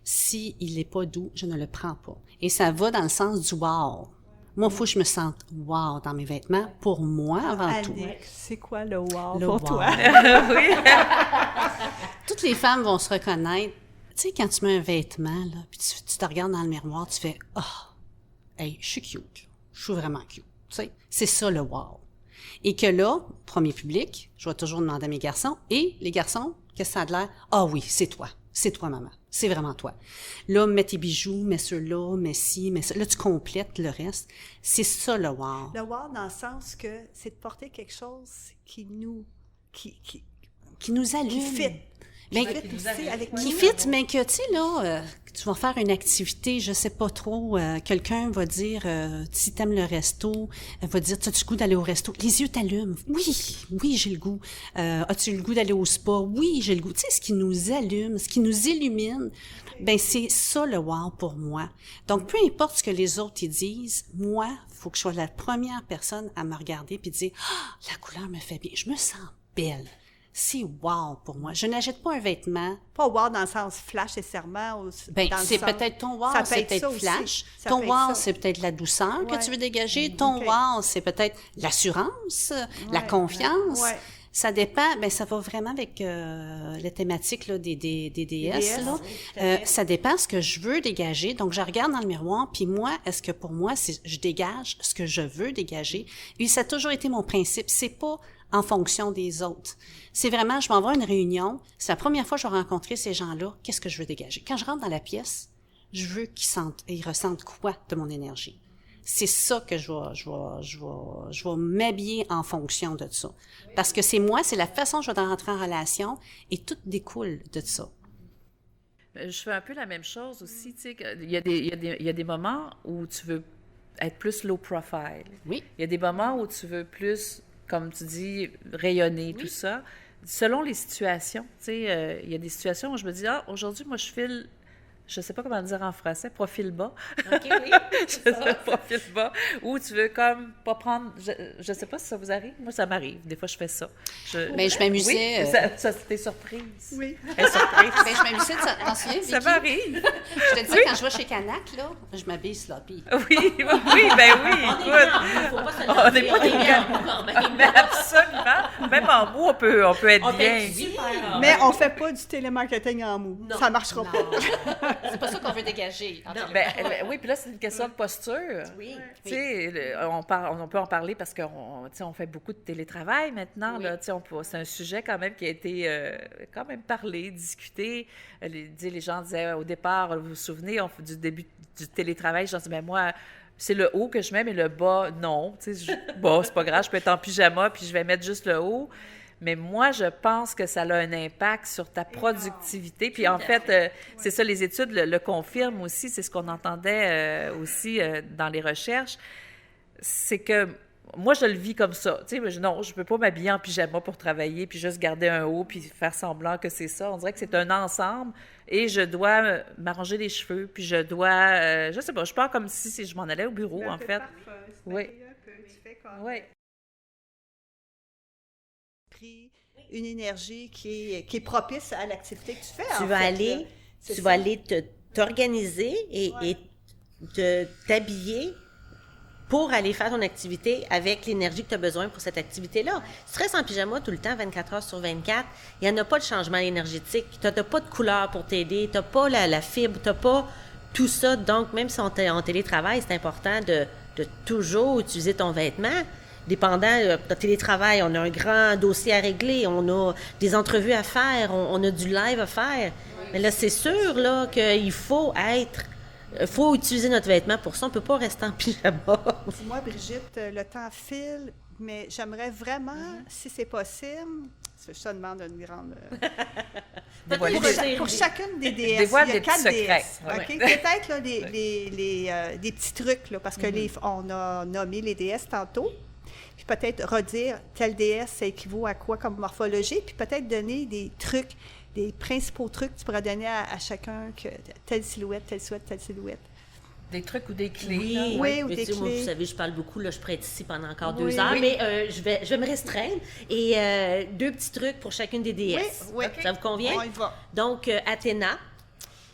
Si il n'est pas doux, je ne le prends pas. Et ça va dans le sens du wow. Moi, il faut que je me sente wow dans mes vêtements, pour moi, avant tout. Annick, c'est quoi le wow Le pour wow. toi? Oui. Toutes les femmes vont se reconnaître. Tu sais, quand tu mets un vêtement, là, puis tu te regardes dans le miroir, tu fais « Ah, hey, je suis cute. Je suis vraiment cute. » Tu sais, c'est ça le wow. Et que là, premier public, je vais toujours demander à mes garçons, et les garçons, qu'est-ce que ça a de l'air? « Ah oui, c'est toi. C'est toi, maman. C'est vraiment toi. » Là, mets tes bijoux, mets ceux-là, mets ci, mets ça. Là, tu complètes le reste. C'est ça le wow. Le wow, dans le sens que c'est de porter quelque chose qui nous... qui Qui nous allume. qui fit. Ben, Qui fit aussi avec qui nous. fit, mais que, tu sais, là, tu vas faire une activité, je sais pas trop, quelqu'un va dire, si t'aimes le resto, va dire, t'as-tu le goût d'aller au resto? Les yeux t'allument. Oui, j'ai le goût. As-tu le goût d'aller au spa? Oui, j'ai le goût. Tu sais, ce qui nous allume, ce qui nous illumine, ben c'est ça le wow pour moi. Donc, peu importe ce que les autres ils disent, moi, faut que je sois la première personne à me regarder puis dire, ah, la couleur me fait bien, je me sens belle. C'est wow pour moi. Je n'achète pas un vêtement. Pas wow dans le sens flash nécessairement. Ben, dans le c'est sens- peut-être ton wow, Ça peut c'est être peut-être ça aussi. flash. Ça Ton peut être wow, ça. c'est peut-être la douceur que Ouais. tu veux dégager. Ton OK. wow, c'est peut-être l'assurance, la Ouais. confiance. Ouais. Ça dépend, ben ça va vraiment avec la thématique là, des déesses. déesses, Là. oui, tout à fait. Ça dépend ce que je veux dégager. Donc, je regarde dans le miroir, puis moi, est-ce que pour moi, je dégage ce que je veux dégager? Et ça a toujours été mon principe. C'est pas en fonction des autres. C'est vraiment, je m'en vais à une réunion, c'est la première fois que je vais rencontrer ces gens-là, qu'est-ce que je veux dégager? Quand je rentre dans la pièce, je veux qu'ils ressentent quoi de mon énergie? C'est ça que je vais m'habiller en fonction de ça. Parce que c'est moi, c'est la façon dont je vais rentrer en relation et tout découle de ça. Je fais un peu la même chose aussi. Tu sais, il y a des moments où tu veux être plus low profile. Oui. Il y a des moments où tu veux plus, comme tu dis, rayonner, tout ça. Selon les situations, tu sais, il y a des situations où je me dis, ah, aujourd'hui, moi, je je sais pas comment le dire en français, profil bas. OK, oui. Profil bas. Ou tu veux comme pas prendre... Je sais pas si ça vous arrive. Moi, ça m'arrive. Des fois, je fais ça. Mais je m'amusais... Oui, ça c'était surprise. Oui. Elle est surprise. Ben, je m'amusais de ça. T'en souviens, Vicky? Ça m'arrive. Je te disais, quand je vais chez Canac, là, je m'habille sloppy. Oui, écoute. Faut pas se On n'est pas des bien quand même. Mais absolument. Même en mou, on peut être bien. Mais on ne fait pas du télémarketing en mou. Non. Ça ne marchera Non. pas. C'est pas ça qu'on veut dégager. Oui, puis là, c'est une question de posture. Oui. Tu sais, on peut en parler parce qu'on on fait beaucoup de télétravail maintenant. Oui. Là, tu sais, c'est un sujet quand même qui a été quand même parlé, discuté. Les gens disaient au départ, vous vous souvenez, du début du télétravail, je disais, mais moi, c'est le haut que je mets, mais le bas, non. Tu sais, bon, c'est pas grave, je peux être en pyjama, puis je vais mettre juste le haut. Mais moi, je pense que ça a un impact sur ta productivité. Puis en fait, c'est ça, les études le confirment aussi. C'est ce qu'on entendait aussi dans les recherches. C'est que moi, je le vis comme ça. Tu sais, non, je ne peux pas m'habiller en pyjama pour travailler puis juste garder un haut puis faire semblant que c'est ça. On dirait que c'est un ensemble et je dois m'arranger les cheveux puis je dois, je sais pas, je pars comme si je m'en allais au bureau, en fait. Oui. Oui. Une énergie qui est propice à l'activité que tu fais. Tu vas aller t'organiser et t'habiller pour aller faire ton activité avec l'énergie que tu as besoin pour cette activité-là. Si tu restes en pyjama tout le temps, 24 heures sur 24, il n'y en a pas de changement énergétique. Tu n'as pas de couleur pour t'aider, tu n'as pas la fibre, tu n'as pas tout ça. Donc, même si on est en télétravail, c'est important de toujours utiliser ton vêtement. Dépendant de télétravail, on a un grand dossier à régler, on a des entrevues à faire, on a du live à faire. Mais là, c'est sûr là, qu'il faut faut utiliser notre vêtement pour ça. On ne peut pas rester en pyjama. Moi, Brigitte, le temps file, mais j'aimerais vraiment, si c'est possible, je te demande une grande... pour chacune des déesses, Dévoile il y a des 4 petits déesses. secrets. Okay? Peut-être là, des petits trucs, là, parce que on a nommé les déesses tantôt. Puis peut-être redire telle déesse, ça équivaut à quoi comme morphologie, puis peut-être donner des trucs, des principaux trucs que tu pourrais donner à chacun, que telle silhouette, telle silhouette. Des trucs ou des clés. Oui, là. Oui, ou mais des tu sais, moi, clés. vous savez, je parle beaucoup, là, je pourrais être ici pendant encore Oui, 2 heures, oui. mais je vais me restreindre. Et 2 petits trucs pour chacune des déesses. Oui. Ça vous convient? On y va. Donc, Athéna,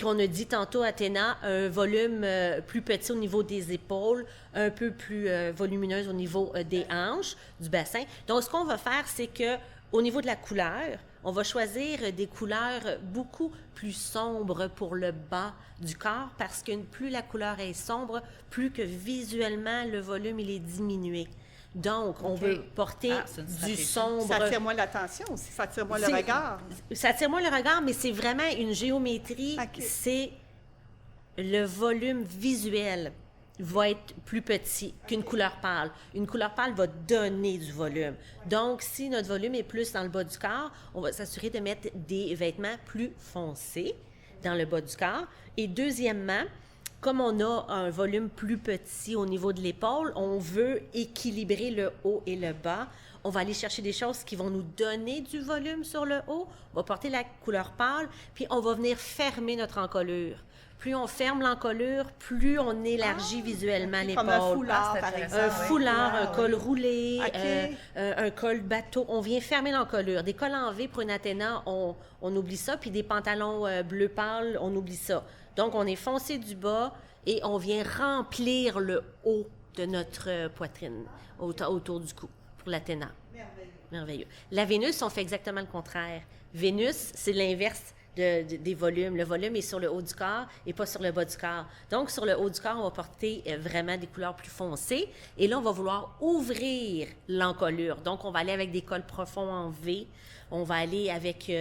qu'on a dit tantôt, Athéna, un volume plus petit au niveau des épaules, un peu plus volumineuse au niveau des hanches, du bassin. Donc, ce qu'on va faire, c'est que au niveau de la couleur, on va choisir des couleurs beaucoup plus sombres pour le bas du corps parce que plus la couleur est sombre, plus que visuellement le volume il est diminué. Donc, on veut porter c'est une du stratégie. sombre. Ça attire moins l'attention aussi, ça attire moins le C'est- regard. Ça attire moins le regard, mais c'est vraiment une géométrie. Ok. C'est le volume visuel va être plus petit qu'une couleur pâle. Une couleur pâle va donner du volume. Donc, si notre volume est plus dans le bas du corps, on va s'assurer de mettre des vêtements plus foncés dans le bas du corps. Et deuxièmement, comme on a un volume plus petit au niveau de l'épaule, on veut équilibrer le haut et le bas. On va aller chercher des choses qui vont nous donner du volume sur le haut. On va porter la couleur pâle, puis on va venir fermer notre encolure. Plus on ferme l'encolure, plus on élargit visuellement Comme un l'épaule. foulard, c'est par intéressant. exemple. Un foulard, un col roulé, OK. un col bateau. On vient fermer l'encolure. Des cols en V pour une Athéna, on oublie ça. Puis des pantalons bleu pâle, on oublie ça. Donc, on est foncé du bas et on vient remplir le haut de notre poitrine autour du cou pour l'Athéna. Merveilleux. La Vénus, on fait exactement le contraire. Vénus, c'est l'inverse des volumes. Le volume est sur le haut du corps et pas sur le bas du corps. Donc, sur le haut du corps, on va porter vraiment des couleurs plus foncées. Et là, on va vouloir ouvrir l'encolure. Donc, on va aller avec des cols profonds en V. On va aller avec...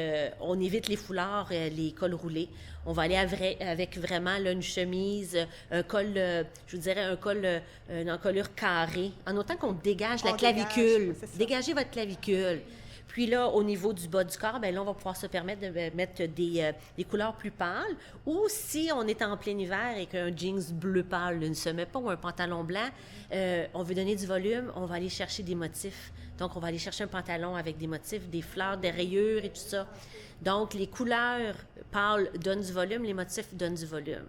on évite les foulards, les cols roulés. On va aller avec vraiment là, une chemise, un col, je vous dirais un col, une encolure carrée, en autant qu'on dégage la On clavicule. dégage, c'est ça. Dégagez votre clavicule. Puis là, au niveau du bas du corps, bien là, on va pouvoir se permettre de mettre des couleurs plus pâles. Ou si on est en plein hiver et qu'un jeans bleu pâle ne se met pas ou un pantalon blanc, on veut donner du volume, on va aller chercher des motifs. Donc, on va aller chercher un pantalon avec des motifs, des fleurs, des rayures et tout ça. Donc, les couleurs pâles donnent du volume, les motifs donnent du volume.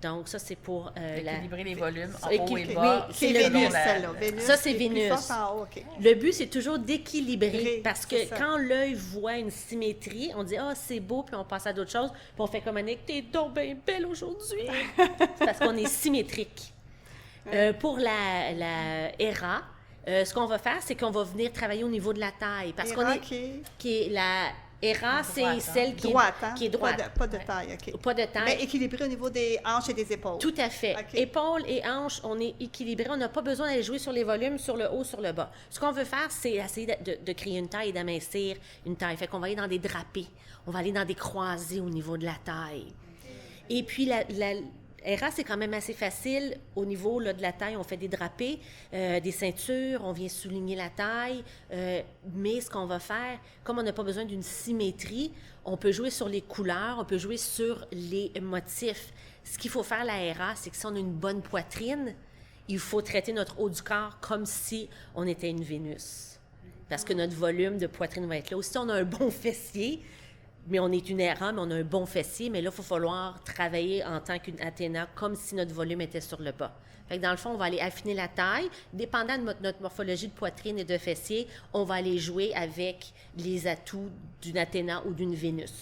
Donc, ça, c'est pour équilibrer les volumes en Équil- haut et bas. oui, C'est le Vénus, but. celle-là. Vénus, Ça, c'est est plus Vénus. forte en haut, OK. Le but, c'est toujours d'équilibrer. Parce que c'est ça. quand l'œil voit une symétrie, on dit « Ah, c'est beau », puis on passe à d'autres choses, puis on fait comme Annick, « T'es donc bien belle aujourd'hui! » C'est parce qu'on est symétrique. Pour la ERA, ce qu'on va faire, c'est qu'on va venir travailler au niveau de la taille. Parce qu'on est... qui est la ERA, c'est Droite, celle qui Droite, hein? est droite. Pas de taille, OK. Pas de taille. Mais équilibré au niveau des hanches et des épaules. Tout à fait. OK. Épaules et hanches, on est équilibré. On n'a pas besoin d'aller jouer sur les volumes, sur le haut, sur le bas. Ce qu'on veut faire, c'est essayer de créer une taille et d'amincir une taille. Fait qu'on va aller dans des drapés. On va aller dans des croisés au niveau de la taille. Et puis, la ERA, c'est quand même assez facile. Au niveau là, de la taille, on fait des drapés, des ceintures, on vient souligner la taille. Mais ce qu'on va faire, comme on n'a pas besoin d'une symétrie, on peut jouer sur les couleurs, on peut jouer sur les motifs. Ce qu'il faut faire, la ERA, c'est que si on a une bonne poitrine, il faut traiter notre haut du corps comme si on était une Vénus. Parce que notre volume de poitrine va être là. Ou si on a un bon fessier, mais on est une ERA, mais on a un bon fessier, mais là, il va falloir travailler en tant qu'une Athéna comme si notre volume était sur le bas. Fait que dans le fond, on va aller affiner la taille. Dépendant de notre morphologie de poitrine et de fessier, on va aller jouer avec les atouts d'une Athéna ou d'une Vénus.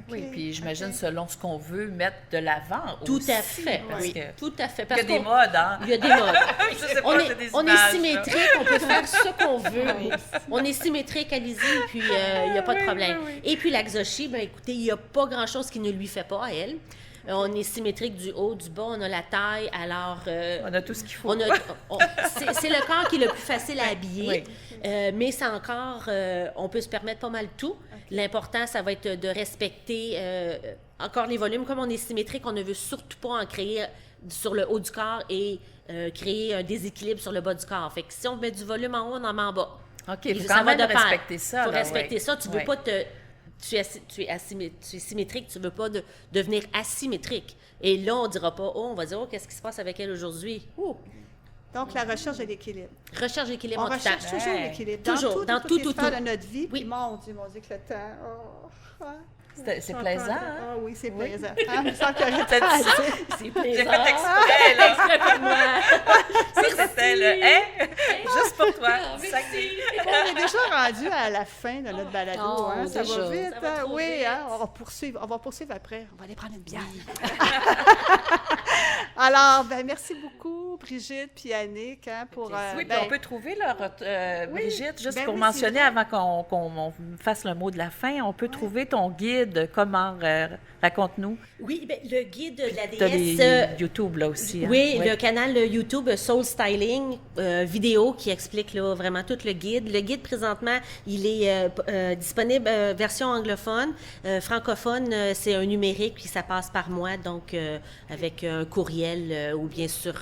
Oui, puis j'imagine selon ce qu'on veut mettre de l'avant Tout aussi. à fait, Parce oui. que Tout à fait. il y a des modes, hein? Il y a des modes. Je sais pas, On c'est des on est images, là. symétrique, on peut faire ce qu'on veut. On est symétrique, allez-y, puis il n'y a pas de problème. Et puis l'axochie, bien écoutez, il n'y a pas grand-chose qui ne lui fait pas à elle. On est symétrique du haut, du bas, on a la taille, alors... On a tout ce qu'il faut. c'est le corps qui est le plus facile à habiller, Oui. mais c'est encore... on peut se permettre pas mal tout. L'important, ça va être de respecter encore les volumes. Comme on est symétrique, on ne veut surtout pas en créer sur le haut du corps et créer un déséquilibre sur le bas du corps. Fait que si on met du volume en haut, on en met en bas. OK, il faut quand même respecter ça. Il faut là, respecter ouais. ça. Tu veux Ouais. pas te... Tu es symétrique, tu ne veux pas devenir asymétrique. Et là, on ne dira pas, on va dire, qu'est-ce qui se passe avec elle aujourd'hui? Donc, la recherche de l'équilibre. Recherche l'équilibre On en tout recherche temps. toujours Ouais. l'équilibre. Toujours, dans toutes les tout. sphères de notre vie. Oui. Puis, mon Dieu, que le temps... Oh, ouais. C'est plaisant, hein? Ah oui, c'est Oui. plaisant. Ah, je sens qu'il y aurait T'as pas à dit dire. C'est J'ai plaisant. fait exprès, là. Exprès pour moi. Ça, c'était le « hein » juste pour toi. Merci. On est déjà rendu à la fin de notre balado. Oh, hein? Ça déjà. va vite. Ça va hein? trop Oui, vite. hein? On va poursuivre après. On va aller prendre une bière. Alors, ben, merci beaucoup, Brigitte puis Annick, hein, pour... Oui, puis ben, on peut trouver leur... Brigitte, juste Ben pour oui, mentionner c'est vrai. avant qu'on fasse le mot de la fin, on peut trouver ton guide, comment, raconte-nous, Oui, bien, le guide de la t'as déesse... des YouTube là aussi. hein? Oui, Ouais. le canal YouTube Soul Styling vidéo qui explique là, vraiment tout le guide. Le guide, présentement, il est disponible version anglophone. Francophone, c'est un numérique, puis ça passe par moi, donc avec un courriel ou bien sur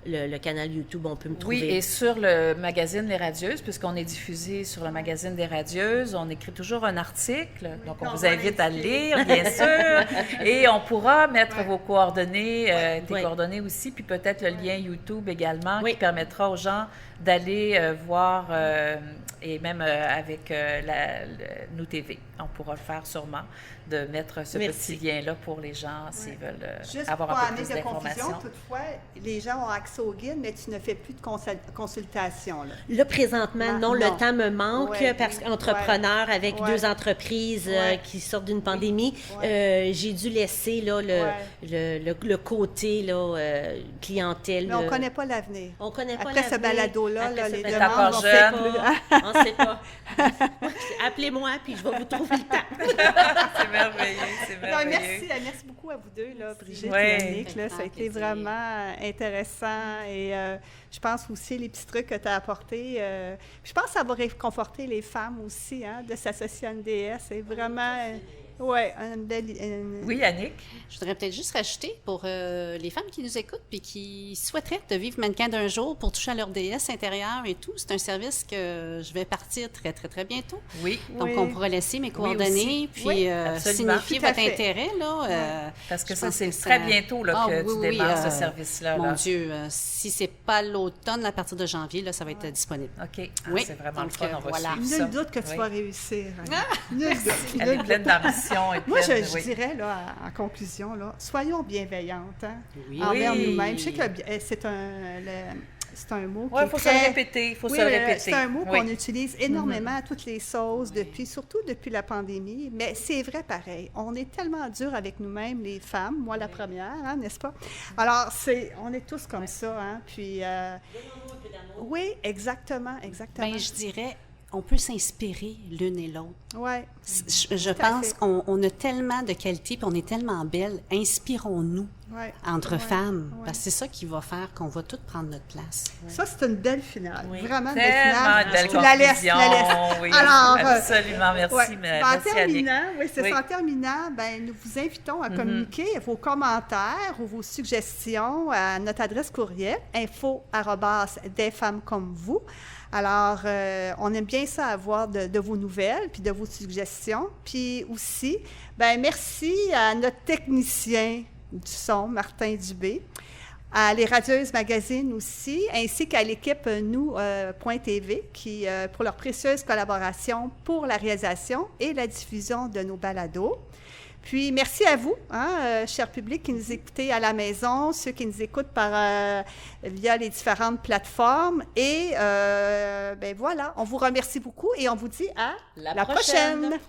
le canal YouTube, on peut me trouver. Oui, et sur le magazine Les Radieuses, puisqu'on est diffusé sur le magazine des Radieuses, on écrit toujours un article, donc on On vous va invite à le l'indiquer. lire, bien sûr, et on pourra mettre vos coordonnées, tes Ouais. coordonnées aussi, puis peut-être le lien YouTube également, Oui. qui permettra aux gens d'aller voir, et même avec Nous TV, on pourra le faire sûrement, de mettre ce Merci. petit lien-là pour les gens s'ils veulent Juste avoir pour un peu amener plus de confusion, d'informations. toutefois, les gens ont accès au guide, mais tu ne fais plus de consultation. Là. Là, présentement, non, Non. le temps me manque Ouais, parce oui, qu'entrepreneur avec ouais. 2 entreprises Ouais. qui sortent d'une pandémie, j'ai dû laisser là, le côté là, clientèle. Mais on ne connaît pas l'avenir. On connaît pas Après ce l'avenir. balado-là, Après là, ce les balado. demandes T'es vont encore faire jeune. plus. On ne sait pas. Appelez-moi, puis je vais vous trouver le temps. C'est merveilleux, c'est Non, merveilleux. merci beaucoup à vous deux, là, Brigitte Ouais. et Annick. Là, ça a Avec été plaisir. vraiment intéressant et je pense aussi les petits trucs que tu as apportés. Je pense que ça va réconforter les femmes aussi, hein, de s'associer à une déesse. C'est vraiment... Oui, une belle... Oui, Annick? Je voudrais peut-être juste rajouter pour les femmes qui nous écoutent puis qui souhaiteraient de vivre mannequin d'un jour pour toucher à leur déesse intérieure et tout, c'est un service que je vais partir très, très, très bientôt. Oui. Donc, on pourra laisser mes coordonnées puis signifier Tout à votre fait. intérêt. Là, Parce que je ça, pense c'est ça- très bientôt là, que oui, tu démarres ce service-là. Mon là. Dieu, si c'est pas l'automne, à partir de janvier, là, ça va être disponible. OK. Ah, Oui, c'est vraiment le donc, fun. On va voilà. suivre ça. Nul doute que tu Oui. vas réussir. Nul doute. Elle Nul est doute. pleine d'ambition. et Moi, pleine- je oui. dirais, là, en conclusion, là, soyons bienveillantes Oui. envers Oui. nous-mêmes. Je sais que c'est un mot Oui, qui il faut est se le très... répéter. Il faut Oui, se le répéter. c'est un mot Oui. qu'on utilise énormément à toutes les sauces, surtout depuis la pandémie. Mais c'est vrai pareil. On est tellement dur avec nous-mêmes, les femmes, moi la première, hein, n'est-ce pas? Alors, on est tous comme ça. Hein? Puis, oui, exactement. Ben, je dirais, on peut s'inspirer l'une et l'autre. Ouais. Je Tout à pense fait. qu'on a tellement de qualités puis on est tellement belles. Inspirons-nous Ouais. entre Ouais. femmes, Ouais. parce que c'est ça qui va faire qu'on va toutes prendre notre place. Ça, c'est une belle finale. Oui. Vraiment une belle Tellement finale. de belles Tu la laisses, conclusions. tu la laisses. Oui, Alors, absolument. Merci, ouais. Ben, en merci, Annick. terminant, oui, c'est Oui. ça. En terminant, ben, nous vous invitons à communiquer vos commentaires ou vos suggestions à notre adresse courriel info@desfemmescommevous. Alors, on aime bien ça avoir de vos nouvelles puis de vos suggestions. Puis aussi, ben merci à notre technicien du son, Martin Dubé, à Les Radieuses Magazine aussi, ainsi qu'à l'équipe nous.tv qui pour leur précieuse collaboration pour la réalisation et la diffusion de nos balados. Puis, merci à vous, hein, cher public qui nous écoutez à la maison, ceux qui nous écoutent via les différentes plateformes. Et ben voilà, on vous remercie beaucoup et on vous dit à La la prochaine. prochaine.